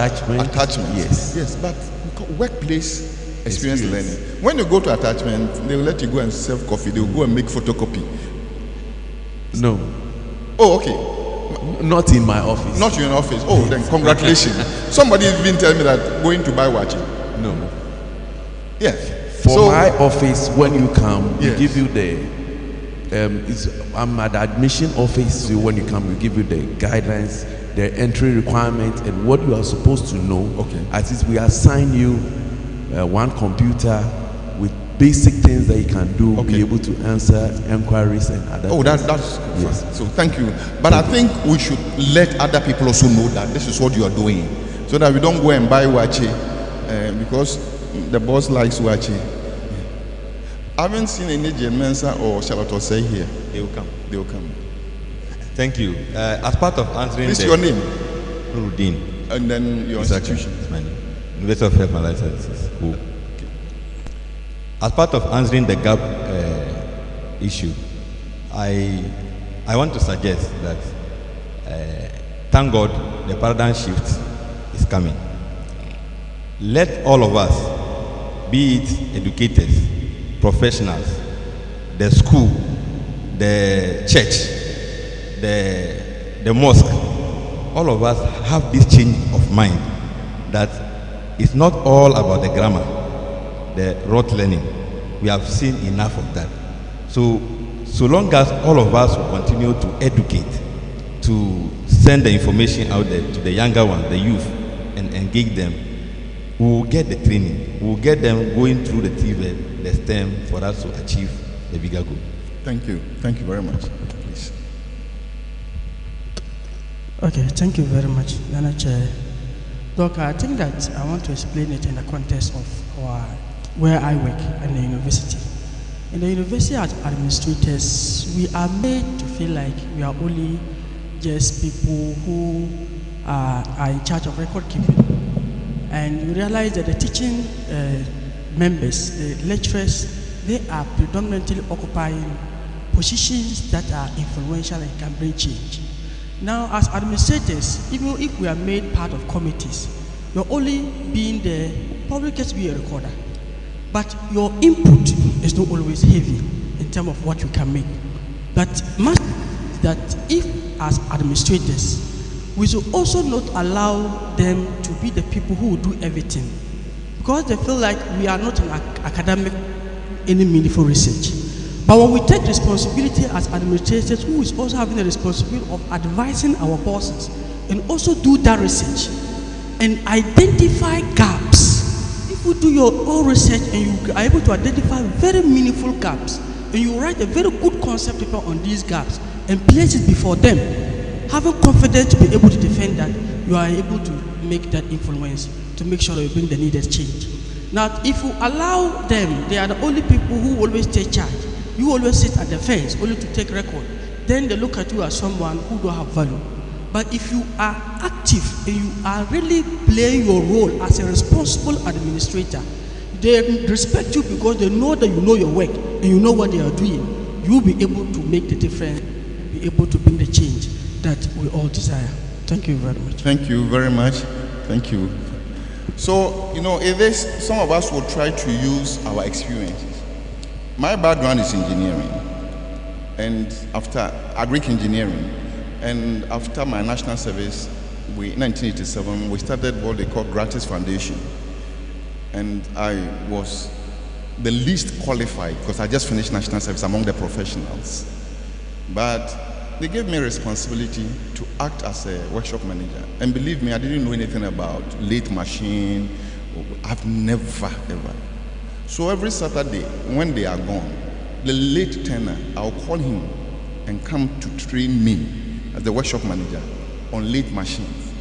Attachment. Yes. But we call workplace experience learning. When you go to attachment, they will let you go and serve coffee. They will go and make photocopy. No. Oh, okay. Not in my office. Not in your office. Oh, then congratulations. Somebody has been telling me that going to buy watching. No. Yes. For my office, when you come, Yes. we give you the. I'm at the admission office. So when you come, we give you the guidelines, the entry requirements, and what you are supposed to know. Okay. At least we assign you one computer with basic things that you can do, Okay. be able to answer inquiries and other. Oh, things. that's Yes. fine. So thank you. But I think we should let other people also know that this is what you are doing, so that we don't go and buy wache because the boss likes wache. I haven't seen any Mensa or Charlotte say here. They will come. They will come. Thank you. As part of answering This is your name, Nuruddin. and then your Exactly. institution. It's my name. University of Health and Life Sciences. Cool. As part of answering the gap issue, I want to suggest that thank God the paradigm shift is coming. Let all of us, be it educators, professionals, the school, the church, the mosque, all of us have this change of mind that it's not all about the grammar, the rote learning. We have seen enough of that. So long as all of us will continue to educate, to send the information out there to the younger ones, the youth, and engage them, we will get the training. We will get them going through the TVET, the STEM, for us to achieve the bigger goal. Thank you. Thank you very much. Please. Okay, thank you very much, Nana Chair. Doc, I think that I want to explain it in the context of where I work in the university. In the university as administrators, we are made to feel like we are only just people who are in charge of record keeping. And you realize that the teaching members, the lecturers, they are predominantly occupying positions that are influential and can bring change. Now, as administrators, even if we are made part of committees, you're only being there, probably gets to be a recorder. But your input is not always heavy in terms of what you can make. But must that if as administrators, we should also not allow them to be the people who will do everything. Because they feel like we are not in academic, any meaningful research. But when we take responsibility as administrators, who is also having the responsibility of advising our bosses, and also do that research, and identify gaps. If you do your own research and you are able to identify very meaningful gaps, and you write a very good concept paper on these gaps, and place it before them, having confidence to be able to defend that, you are able to make that influence, to make sure that you bring the needed change. Now, if you allow them, they are the only people who always take charge. You always sit at the fence, only to take record. Then they look at you as someone who don't have value. But if you are active and you are really playing your role as a responsible administrator, they respect you because they know that you know your work and you know what they are doing. You will be able to make the difference, be able to bring the change that we all desire. Thank you very much. Thank you very much. Thank you. So, if there's, some of us will try to use our experiences. My background is engineering, and after agric engineering, and after my national service, in 1987, we started what they call Gratis Foundation. And I was the least qualified because I just finished national service among the professionals. But they gave me a responsibility to act as a workshop manager. And believe me, I didn't know anything about lathe machine. I've never, ever. So every Saturday, when they are gone, the late turner, I'll call him and come to train me as the workshop manager on lathe machines,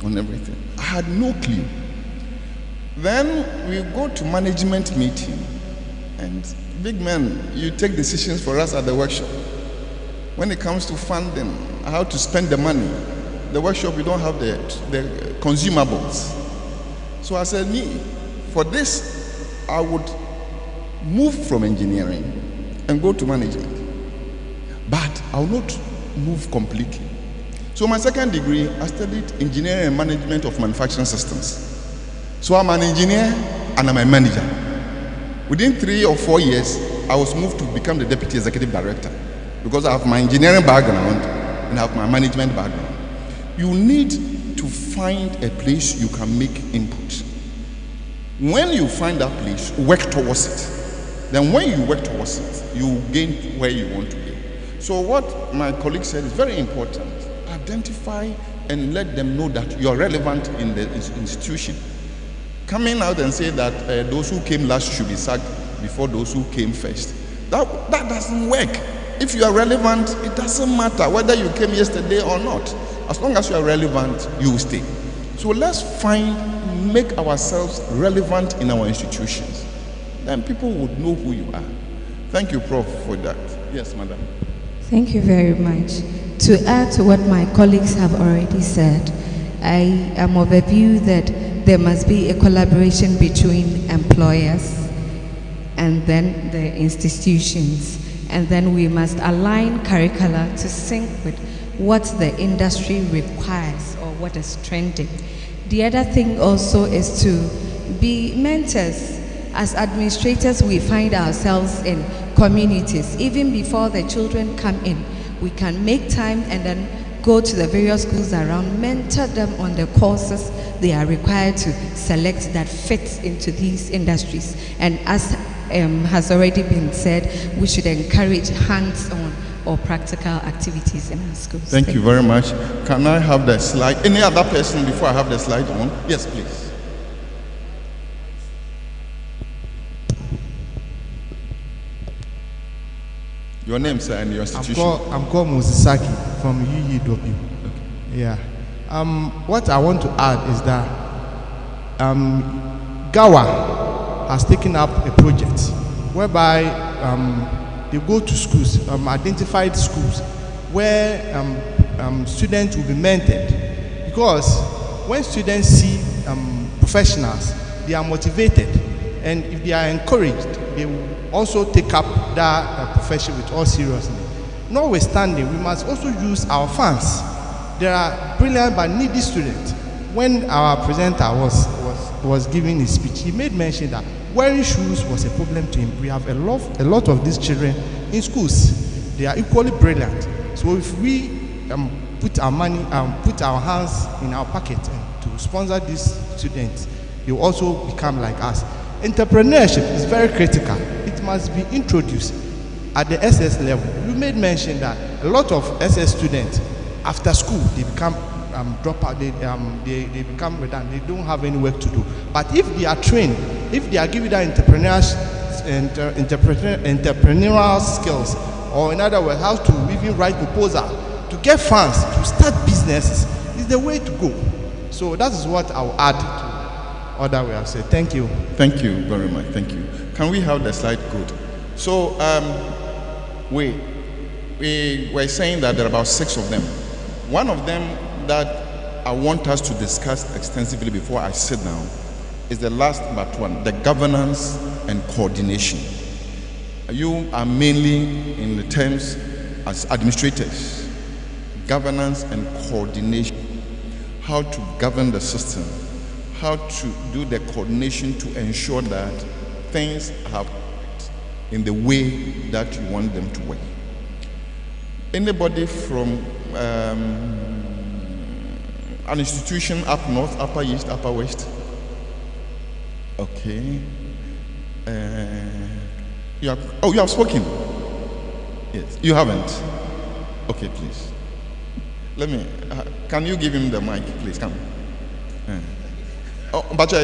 on everything. I had no clue. Then we go to management meeting, and big man, you take decisions for us at the workshop. When it comes to funding, how to spend the money, the workshop, we don't have the consumables. So I said, for this, I would move from engineering and go to management. But I will not move completely. So my second degree, I studied engineering and management of manufacturing systems. So I'm an engineer and I'm a manager. Within 3 or 4 years, I was moved to become the deputy executive director because I have my engineering background and I have my management background. You need to find a place you can make input. When you find that place, work towards it. Then when you work towards it, you gain where you want to be. So what my colleague said is very important. Identify and let them know that you are relevant in the institution. Coming out and say that those who came last should be sacked before those who came first. That doesn't work. If you are relevant, it doesn't matter whether you came yesterday or not. As long as you are relevant, you will stay. So let's make ourselves relevant in our institutions. Then people would know who you are. Thank you, Prof, for that. Yes, Madam. Thank you very much. To add to what my colleagues have already said, I am of a view that there must be a collaboration between employers and then the institutions. And then we must align curricula to sync with what the industry requires or what is trending. The other thing also is to be mentors. As administrators, we find ourselves in communities. Even before the children come in, we can make time and then go to the various schools around, mentor them on the courses they are required to select that fits into these industries. And as has already been said, we should encourage hands-on or practical activities in our schools. Thank you very much. Can I have the slide? Any other person before I have the slide on? Yes, please. Your name, sir, and your institution. I'm called Muzisaki from UUW. Okay. Yeah. What I want to add is that Gawa has taken up a project whereby they go to schools, identified schools, where students will be mentored. Because when students see professionals, they are motivated, and if they are encouraged, they will also take up that profession with all seriousness. Notwithstanding, we must also use our funds. There are brilliant but needy students. When our presenter was giving his speech, he made mention that wearing shoes was a problem to him. We have a lot of these children in schools. They are equally brilliant. So if we put our money, put our hands in our pocket to sponsor these students, they will also become like us. Entrepreneurship is very critical. It must be introduced at the SS level. You made mention that a lot of SS students, after school, they become dropout. They become redundant. They don't have any work to do. But if they are trained, if they are given that entrepreneurial skills, or in other words, how to even write proposal, to get funds, to start businesses, is the way to go. So that is what I will add to other way I've said. Thank you. Thank you very much. Thank you. Can we have the slide? Good. So we were saying that there are about 6 of them. One of them that I want us to discuss extensively before I sit down is the last but one, the governance and coordination. You are mainly in the terms as administrators, governance and coordination, how to govern the system, how to do the coordination to ensure that things have in the way that you want them to work. Anybody from an institution up north, upper east, upper west? Okay. You have spoken? Yes. You haven't? Okay, please. Let me, can you give him the mic, please? Come. Oh, but it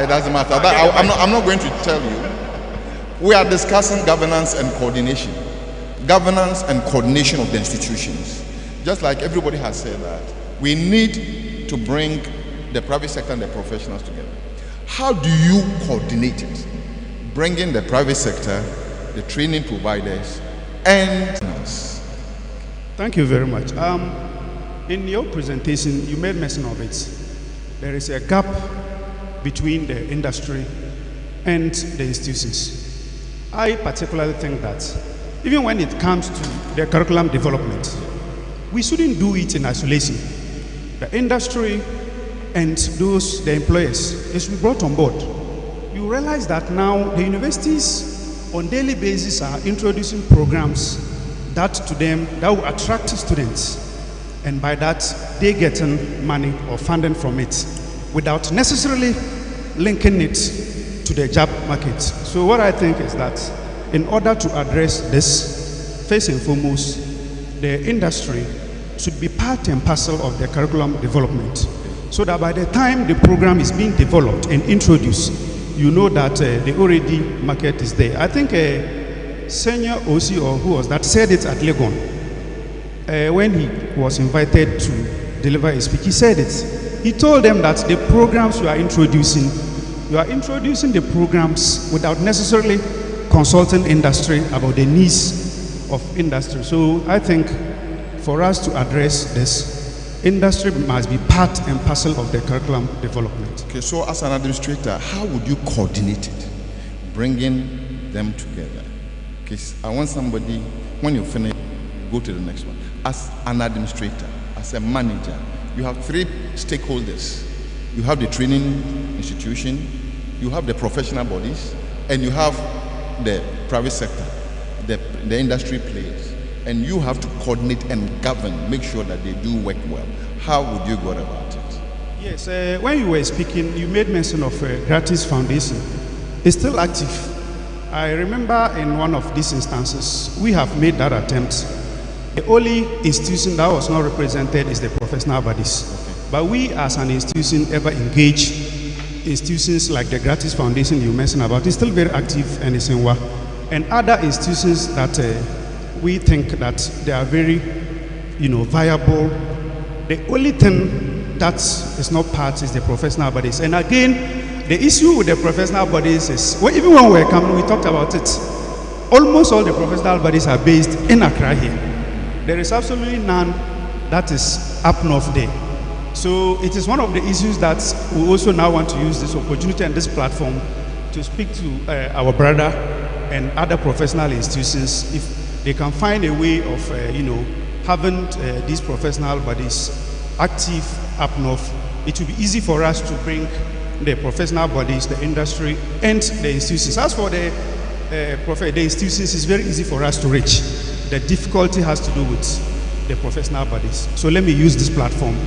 doesn't matter. I'm not going to tell you. We are discussing governance and coordination. Governance and coordination of the institutions. Just like everybody has said that, we need to bring the private sector and the professionals together. How do you coordinate it? Bringing the private sector, the training providers, and us. Thank you very much. In your presentation, you made mention of it. There is a gap between the industry and the institutions. I particularly think that even when it comes to the curriculum development, we shouldn't do it in isolation. The industry and the employers is brought on board. You realize that now the universities on daily basis are introducing programs that to them that will attract students, and by that they getting money or funding from it without necessarily linking it to the job market. So what I think is that in order to address this, first and foremost, the industry should be part and parcel of the curriculum development, so that by the time the program is being developed and introduced, you know that the already market is there. I think senior OC, or who was that, said it at Legon when he was invited to deliver his speech. He said it. He told them that the programs you are introducing the programs without necessarily consulting industry about the needs of industry. So I think for us to address this, industry must be part and parcel of the curriculum development. Okay, so as an administrator, how would you coordinate it, bringing them together? Okay, I want somebody, when you finish, go to the next one. As an administrator, as a manager, you have 3 stakeholders. You have the training institution, you have the professional bodies, and you have the private sector. the industry players, and you have to coordinate and govern, make sure that they do work well. How would you go about it? Yes, when you were speaking, you made mention of Gratis Foundation. It's still active. I remember in one of these instances, we have made that attempt. The only institution that was not represented is the professional bodies. Okay. But we as an institution ever engage institutions like the Gratis Foundation you mentioned about. It's still very active and it's in work. And other institutions that we think that they are very, viable. The only thing that is not part is the professional bodies. And again, the issue with the professional bodies is, even when we were coming, we talked about it. Almost all the professional bodies are based in Accra here. There is absolutely none that is up north there. So it is one of the issues that we also now want to use this opportunity and this platform to speak to our brother and other professional institutions if they can find a way of, having these professional bodies active up north. It will be easy for us to bring the professional bodies, the industry, and the institutions. As for the institutions, it's very easy for us to reach. The difficulty has to do with the professional bodies. So let me use this platform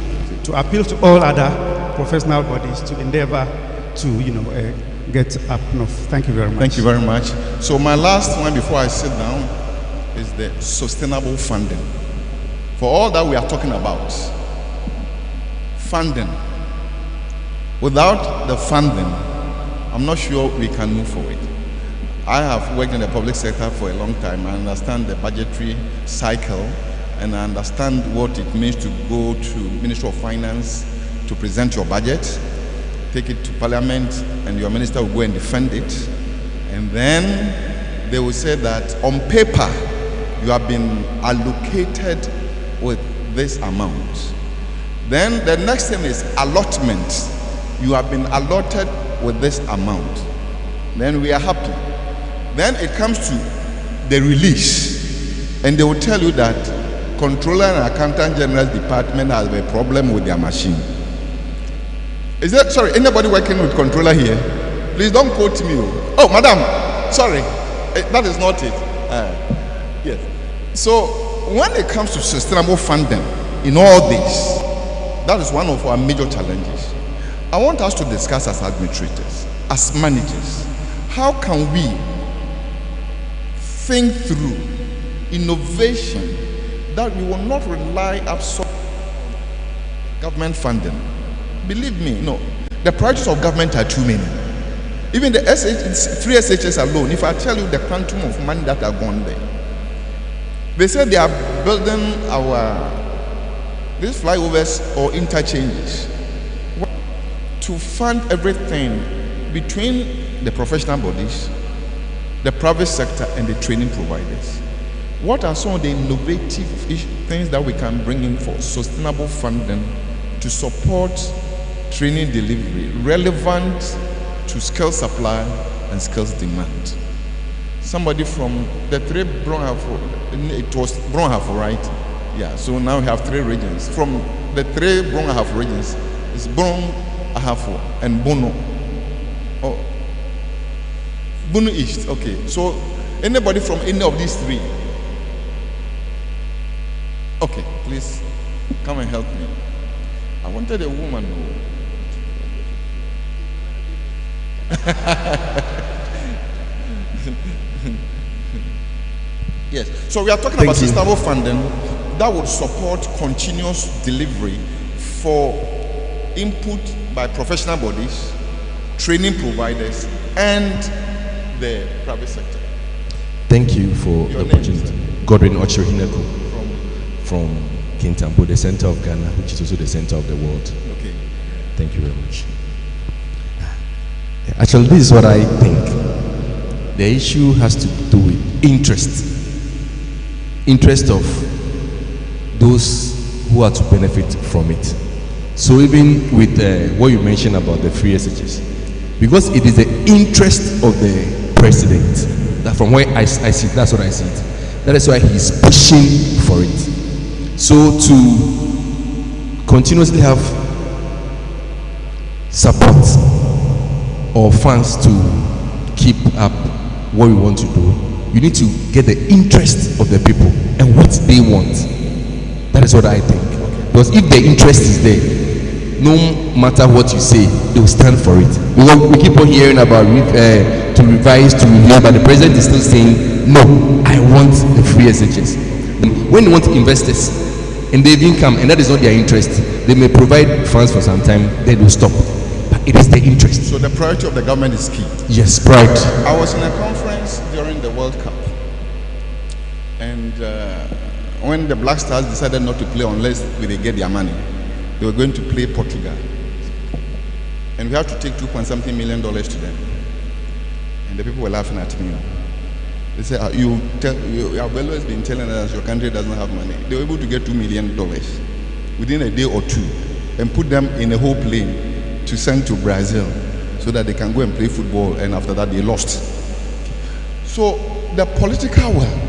to appeal to all other professional bodies to endeavor to, get up north. Thank you very much. Thank you very much. So my last one before I sit down is the sustainable funding. For all that we are talking about, funding. Without the funding, I'm not sure we can move forward. I have worked in the public sector for a long time. I understand the budgetary cycle, and I understand what it means to go to Ministry of Finance to present your budget, take it to Parliament, and your minister will go and defend it. And then they will say that on paper, you have been allocated with this amount. Then the next thing is allotment. You have been allotted with this amount. Then we are happy. Then it comes to the release, and they will tell you that Controller and Accountant General's department has a problem with their machine. Is that, sorry, anybody working with Controller here? Please don't quote me. Oh, madam, sorry, that is not it. Yes. So when it comes to sustainable funding in all this, that is one of our major challenges. I want us to discuss as administrators, as managers, how can we think through innovation that we will not rely absolutely on government funding. Believe me, no. The priorities of government are too many. Even the three SHS alone, if I tell you the quantum of money that are gone there. They said they are building these flyovers or interchanges to fund everything between the professional bodies, the private sector, and the training providers. What are some of the innovative things that we can bring in for sustainable funding to support training delivery relevant to skill supply and skills demand? Somebody from the three Bronhafo, it was Bronhafo, right? Yeah, so now we have three regions. From the three Bronhafo regions, it's Bronhafo and Bono. Oh, Bono East, okay. So anybody from any of these three? Okay, please come and help me. I wanted a woman. Yes, so we are talking about sustainable funding that would support continuous delivery for input by professional bodies, training providers, and the private sector. Thank you for the opportunity. Godwin Ochohineko from Kintampo, the center of Ghana, which is also the center of the world. Okay. Thank you very much. Actually, this is what I think. The issue has to do with interest. Interest of those who are to benefit from it. So even with what you mentioned about the free SHS, because it is the interest of the president, that from where I see it, that's what I see it. That is why he's pushing for it. So to continuously have support or funds to keep up what we want to do, You need to get the interest of the people and what they want. That is what I think. Because if the interest is there, no matter what you say, they will stand for it. We keep on hearing about to revise, to review, but the president is still saying, no, I want the free SHS. When you want investors, and they even come, and that is not their interest, they may provide funds for some time, then they'll stop. But it is the interest. So the priority of the government is key. Yes, priority. I was in a conference during the World Cup, and when the Black Stars decided not to play unless they get their money, they were going to play Portugal, and we had to take $2.something million to them, and the people were laughing at me. They said, you have always been telling us your country doesn't have money. They were able to get $2 million within a day or two and put them in a whole plane to send to Brazil so that they can go and play football, and after that they lost. So the political will,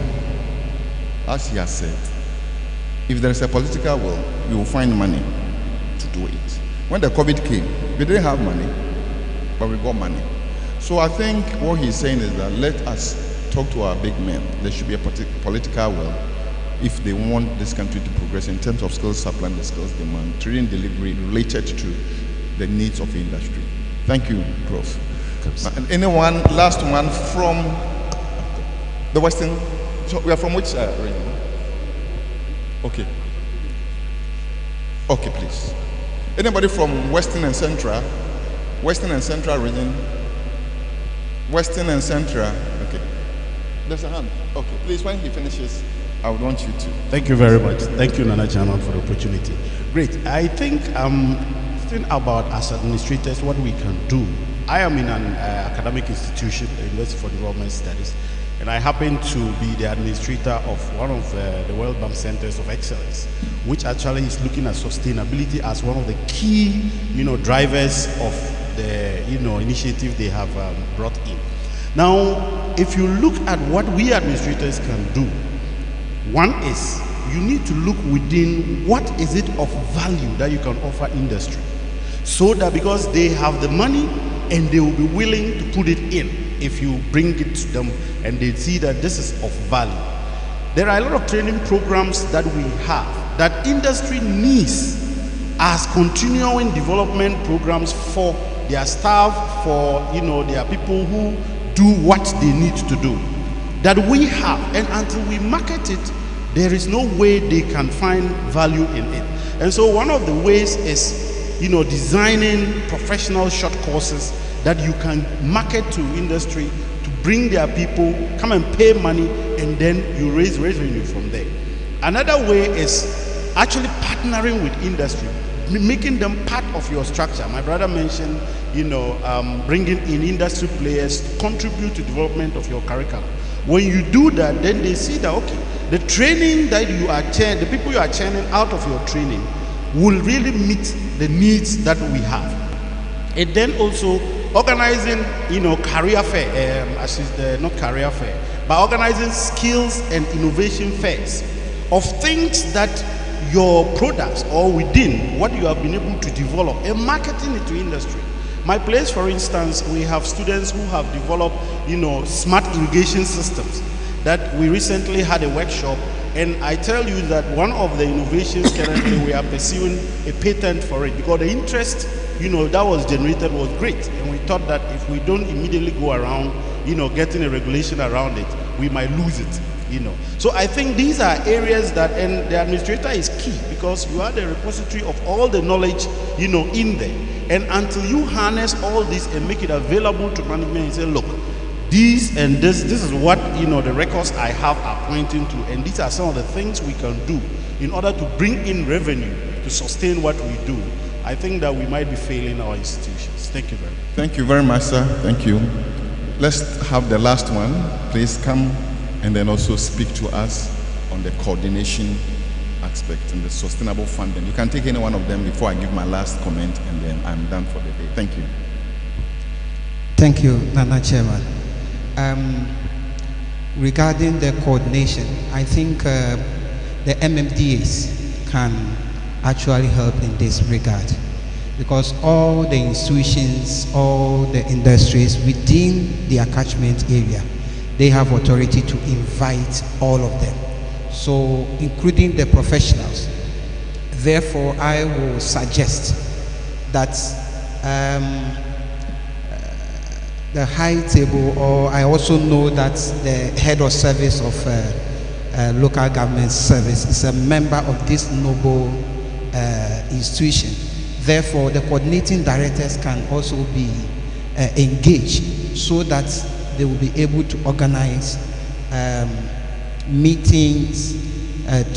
as he has said, if there is a political will, you will find money to do it. When the COVID came, we didn't have money, but we got money. So I think what he's saying is that let us talk to our big men. There should be a political will if they want this country to progress in terms of skills supply and the skills demand, training delivery related to the needs of the industry. Thank you, Prof. And anyone, last one from the Western, so we are from which region? Okay. Okay, please. Anybody from Western and Central? Western and Central region? Western and Central, okay. There's a hand. Okay, please, when he finishes, I would want you to. Thank you very much. Thank you, Nana Chairman, for the opportunity. Great. I think thinking about as administrators what we can do. I am in an academic institution, the University for Development Studies, and I happen to be the administrator of one of the World Bank Centers of Excellence, which actually is looking at sustainability as one of the key, drivers of the, initiative they have brought in. Now, if you look at what we administrators can do, one is you need to look within what is it of value that you can offer industry, so that because they have the money and they will be willing to put it in if you bring it to them and they see that this is of value. There are a lot of training programs that we have that industry needs as continuing development programs for their staff, for their people who do what they need to do, that we have, and until we market it, there is no way they can find value in it. And so one of the ways is, designing professional short courses that you can market to industry to bring their people, come and pay money, and then you raise revenue from there. Another way is actually partnering with industry, making them part of your structure. My brother mentioned, bringing in industry players to contribute to development of your curriculum. When you do that, then they see that, okay, the training that you are the people you are churning out of your training will really meet the needs that we have. And then also organizing, career fair, not career fair, but organizing skills and innovation fairs of things that your products or within what you have been able to develop and marketing it to industry. My place, for instance, we have students who have developed, smart irrigation systems that we recently had a workshop, and I tell you that one of the innovations currently we are pursuing a patent for it because the interest, that was generated was great, and we thought that if we don't immediately go around, getting a regulation around it, we might lose it. So I think these are areas that, and the administrator is key because you are the repository of all the knowledge, in there. And until you harness all this and make it available to management and say, look, this and this is what, the records I have are pointing to, and these are some of the things we can do in order to bring in revenue to sustain what we do, I think that we might be failing our institutions. Thank you very much. Thank you very much, sir. Thank you. Let's have the last one. Please come and then also speak to us on the coordination aspect and the sustainable funding. You can take any one of them before I give my last comment, and then I'm done for the day. Thank you. Thank you, Nana Chairman. Regarding the coordination, I think the MMDAs can actually help in this regard, because all the institutions, all the industries within the catchment area, they have authority to invite all of them, so including the professionals. Therefore, I will suggest that the high table, or I also know that the head of service of local government service is a member of this noble institution. Therefore, the coordinating directors can also be engaged so that they will be able to organize meetings,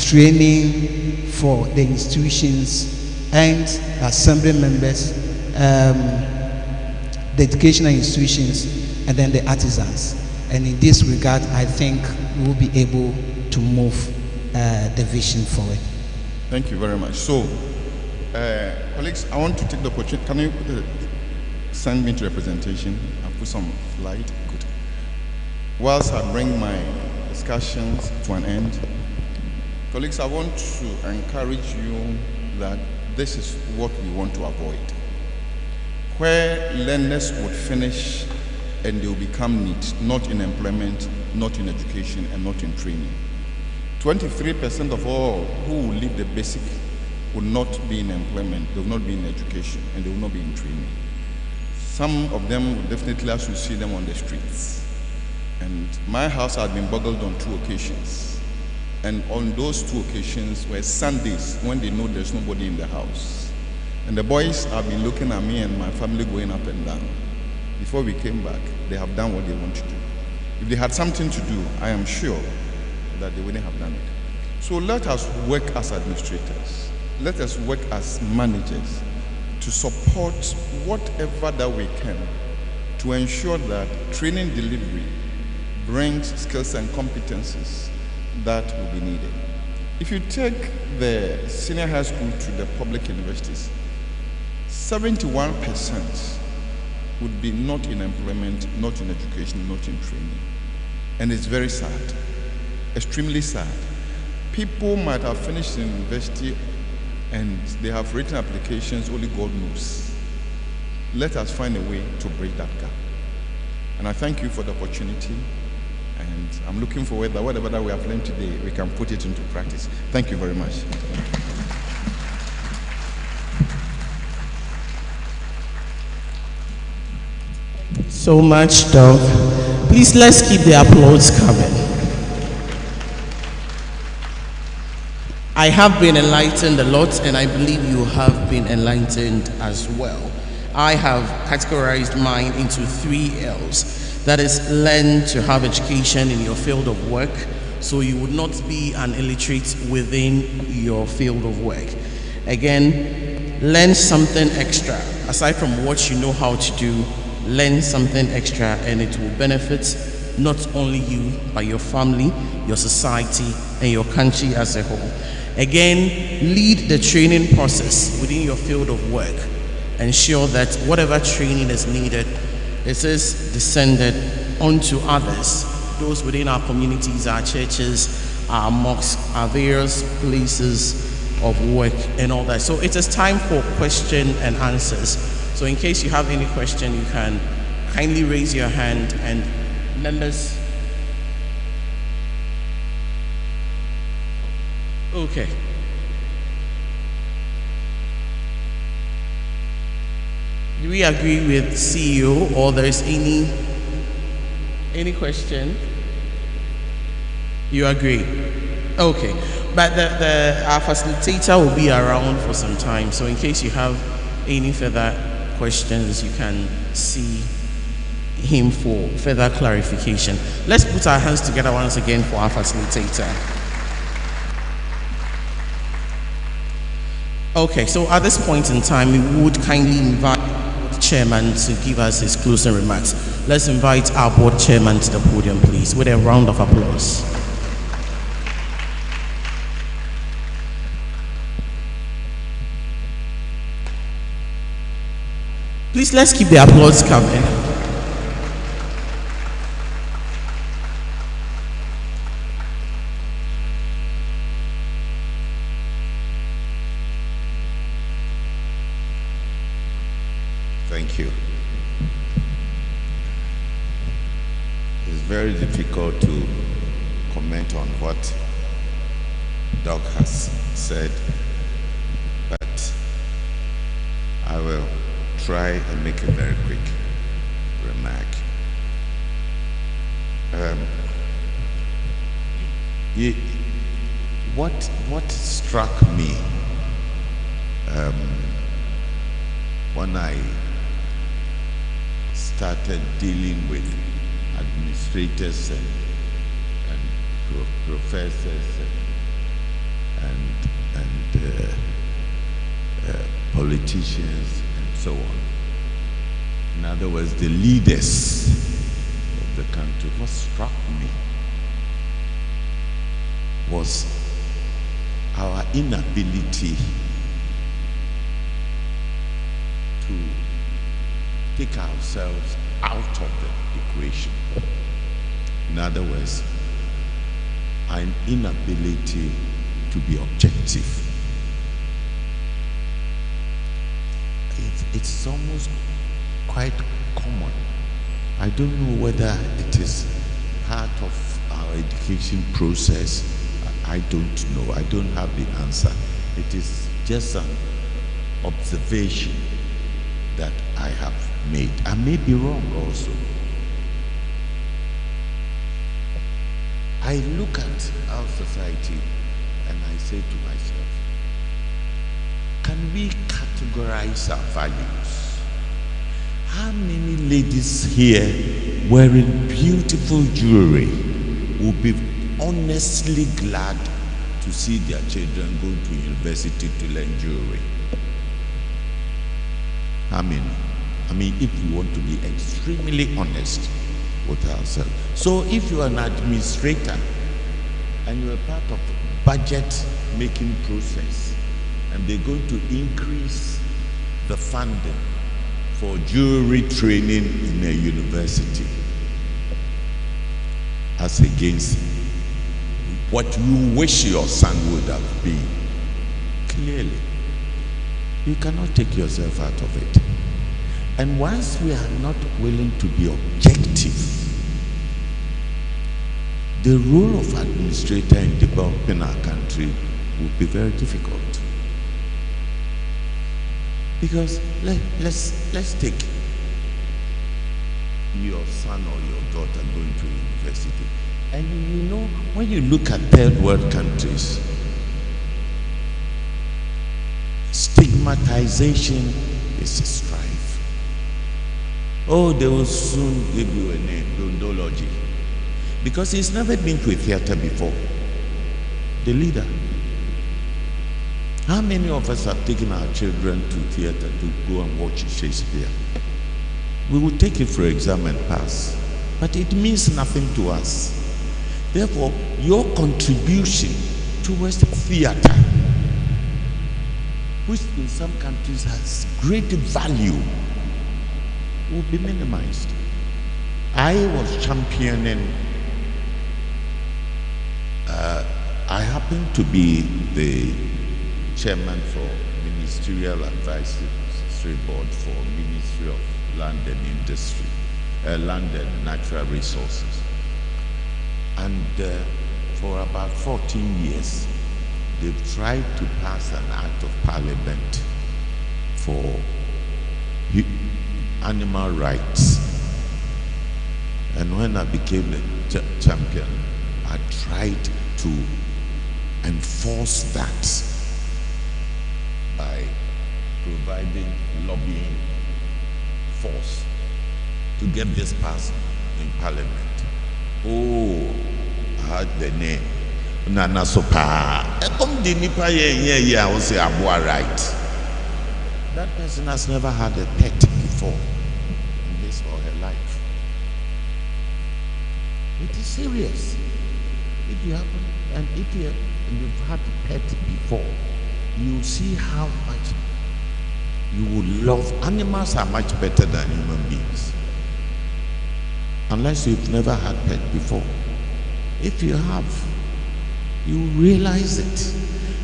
training for the institutions and assembly members, the educational institutions, and then the artisans. And in this regard, I think we will be able to move the vision forward. Thank you very much. So, colleagues, I want to take the opportunity. Can you send me to the presentation? I'll put some light. Good. Whilst I bring my discussions to an end, colleagues, I want to encourage you that this is what we want to avoid. Where learners would finish and they will become neat, not in employment, not in education, and not in training. 23% of all who will leave the basic will not be in employment, they will not be in education, and they will not be in training. Some of them will definitely, as you see them on the streets. And my house had been burgled on 2 occasions. And on those 2 occasions were Sundays when they know there's nobody in the house. And the boys have been looking at me and my family going up and down. Before we came back, they have done what they want to do. If they had something to do, I am sure that they wouldn't have done it. So let us work as administrators. Let us work as managers to support whatever that we can to ensure that training delivery brings skills and competencies that will be needed. If you take the senior high school to the public universities, 71% would be not in employment, not in education, not in training. And it's very sad, extremely sad. People might have finished in university and they have written applications, only God knows. Let us find a way to bridge that gap. And I thank you for the opportunity, and I'm looking forward that whatever that we have learned today, we can put it into practice. Thank you very much. So much, Doug. Please, let's keep the applause coming. I have been enlightened a lot, and I believe you have been enlightened as well. I have categorized mine into 3 L's. That is, learn to have education in your field of work, so you would not be an illiterate within your field of work. Again, learn something extra. Aside from what you know how to do, learn something extra, and it will benefit not only you, but your family, your society, and your country as a whole. Again, lead the training process within your field of work. Ensure that whatever training is needed, it is descended onto others, those within our communities, our churches, our mosques, our various places of work, and all that. So it is time for question and answers. So in case you have any question, you can kindly raise your hand and let us. Okay. Do we agree with CEO, or there is any question? You agree? Okay. But our facilitator will be around for some time. So in case you have any further questions, you can see him for further clarification. Let's put our hands together once again for our facilitator. Okay, so at this point in time, we would kindly invite the chairman to give us his closing remarks. Let's invite our board chairman to the podium, please, with a round of applause. Please, let's keep the applause coming. Thank you. It's very difficult to comment on what Doc has said, but I will try and make a very quick remark. What struck me when I started dealing with administrators and professors and politicians and so on. In other words, the leaders of the country. What struck me was our inability to take ourselves out of the equation. In other words, an inability to be objective. It's almost quite common. I don't know whether it is part of our education process. I don't know. I don't have the answer. It is just an observation that I have made. I may be wrong also. I look at our society and I say to myself, can we categorize our values? How many ladies here wearing beautiful jewelry will be honestly glad to see their children go to university to learn jewelry? How many? I mean, if we want to be extremely honest with ourselves. So if you are an administrator and you are part of the budget making process and they're going to increase the funding for jewelry training in a university as against what you wish your son would have been, clearly you cannot take yourself out of it. And once we are not willing to be objective, the role of administrator in developing our country will be very difficult. Because let's take your son or your daughter going to university. And you know, when you look at third world countries, stigmatization is a strife. Oh, they will soon give you a name, Dondology. Because he's never been to a theater before. The leader. How many of us have taken our children to theater to go and watch Shakespeare? We will take it for exam and pass. But it means nothing to us. Therefore, your contribution towards theater, which in some countries has great value, will be minimized. I was championing, I happen to be the chairman for Ministerial Advisory Board for Ministry of Land and Industry, Land and Natural Resources. And for about 14 years, they've tried to pass an act of parliament for animal rights. And when I became the champion, I tried to enforce that by providing lobbying force to get this passed in parliament. Oh, I had the name Nana Sopa. I will say Abua right. That person has never had a pet before in his or her life. It is serious. If you haven't, and if you've had a pet before, you see how much you will love. Animals are much better than human beings. Unless you've never had pet before. If you have, you realize it.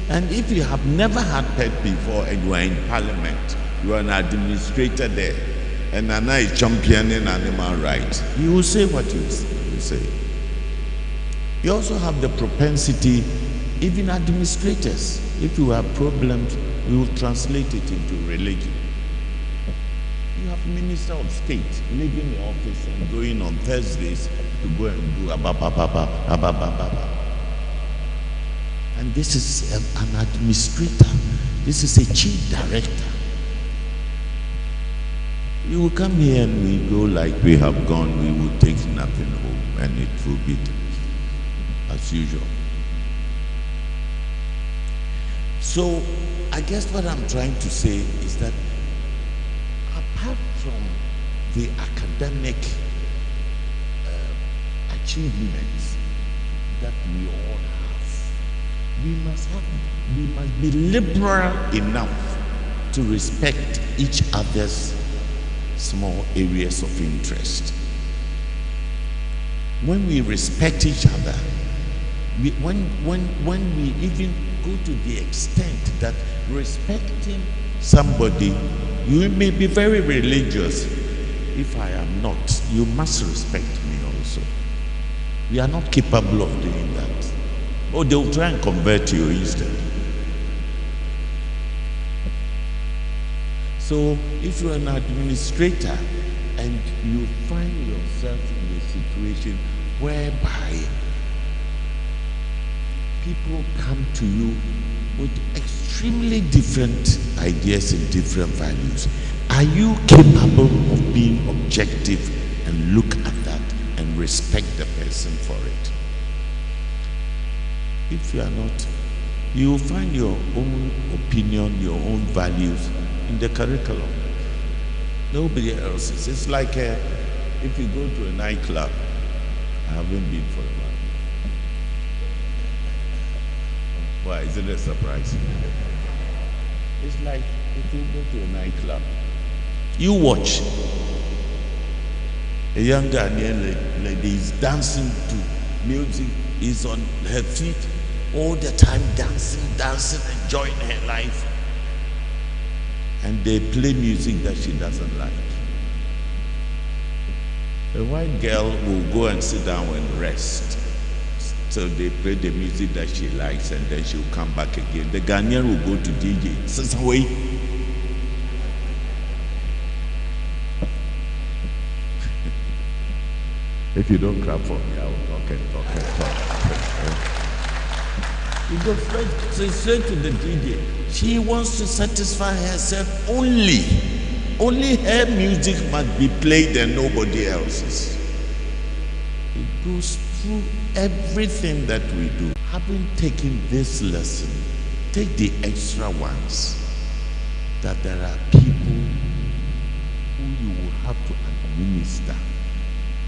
And if you have never had pet before and you are in parliament, you are an administrator there, and Nana is championing animal rights, you will say what you to say. You also have the propensity, even administrators, if you have problems, we will translate it into religion. You have Minister of State leaving the office and going on Thursdays to go and do ababa. And this is an administrator. This is a chief director. You will come here and we go like we have gone, we will take nothing home, and it will be as usual. So I guess what I'm trying to say is that apart from the academic achievements that we all have, we must be liberal enough to respect each other's small areas of interest. When we respect each other, when we even go to the extent that respecting somebody, you may be very religious. If I am not, you must respect me also. We are not capable of doing that. Or they will try and convert you instead. So if you're an administrator and you find yourself in a situation whereby people come to you with extremely different ideas and different values, are you capable of being objective and look at that and respect the person for it? If you are not, you will find your own opinion, your own values in the curriculum. Nobody else's. It's like if you go to a nightclub. I haven't been for a while. Why? Is it a surprise? It's like if you go to a nightclub, you watch a young Ghanaian lady is dancing to music, is on her feet all the time, dancing, enjoying her life. And they play music that she doesn't like. A white girl will go and sit down and rest. So they play the music that she likes and then she'll come back again. The Ghanaian will go to DJ. Wait. If you don't clap for me, I will talk. You go straight to the DJ. She wants to satisfy herself only. Only her music must be played and nobody else's. It goes through everything that we do. Having taken this lesson, take the extra ones, that there are people who you will have to administer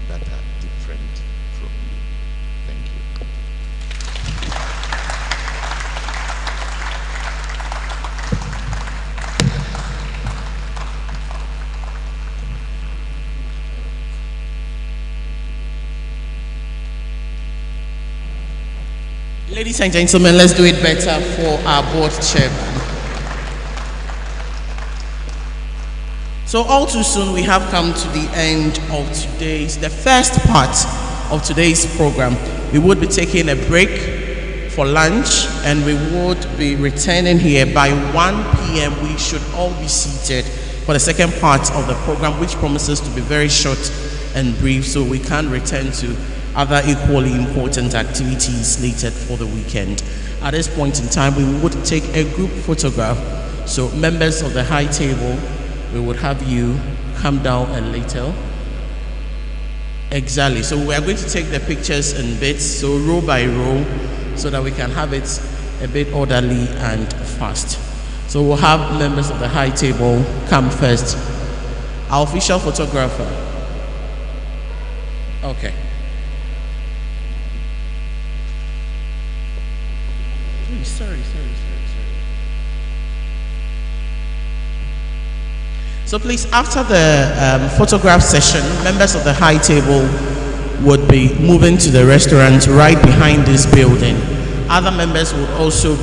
that are different from you. Thank you. Ladies and gentlemen, let's do it better for our board chairman. So all too soon, we have come to the end of the first part of today's program. We would be taking a break for lunch and we would be returning here by 1 p.m. We should all be seated for the second part of the program, which promises to be very short and brief, so we can return to other equally important activities slated for the weekend. At this point in time, we would take a group photograph. So members of the high table, we would have you come down a little. Exactly. So we are going to take the pictures in bits, so row by row, so that we can have it a bit orderly and fast. So we'll have members of the high table come first. Our official photographer. Okay. Sorry. So please, after the photograph session, members of the high table would be moving to the restaurant right behind this building. Other members would also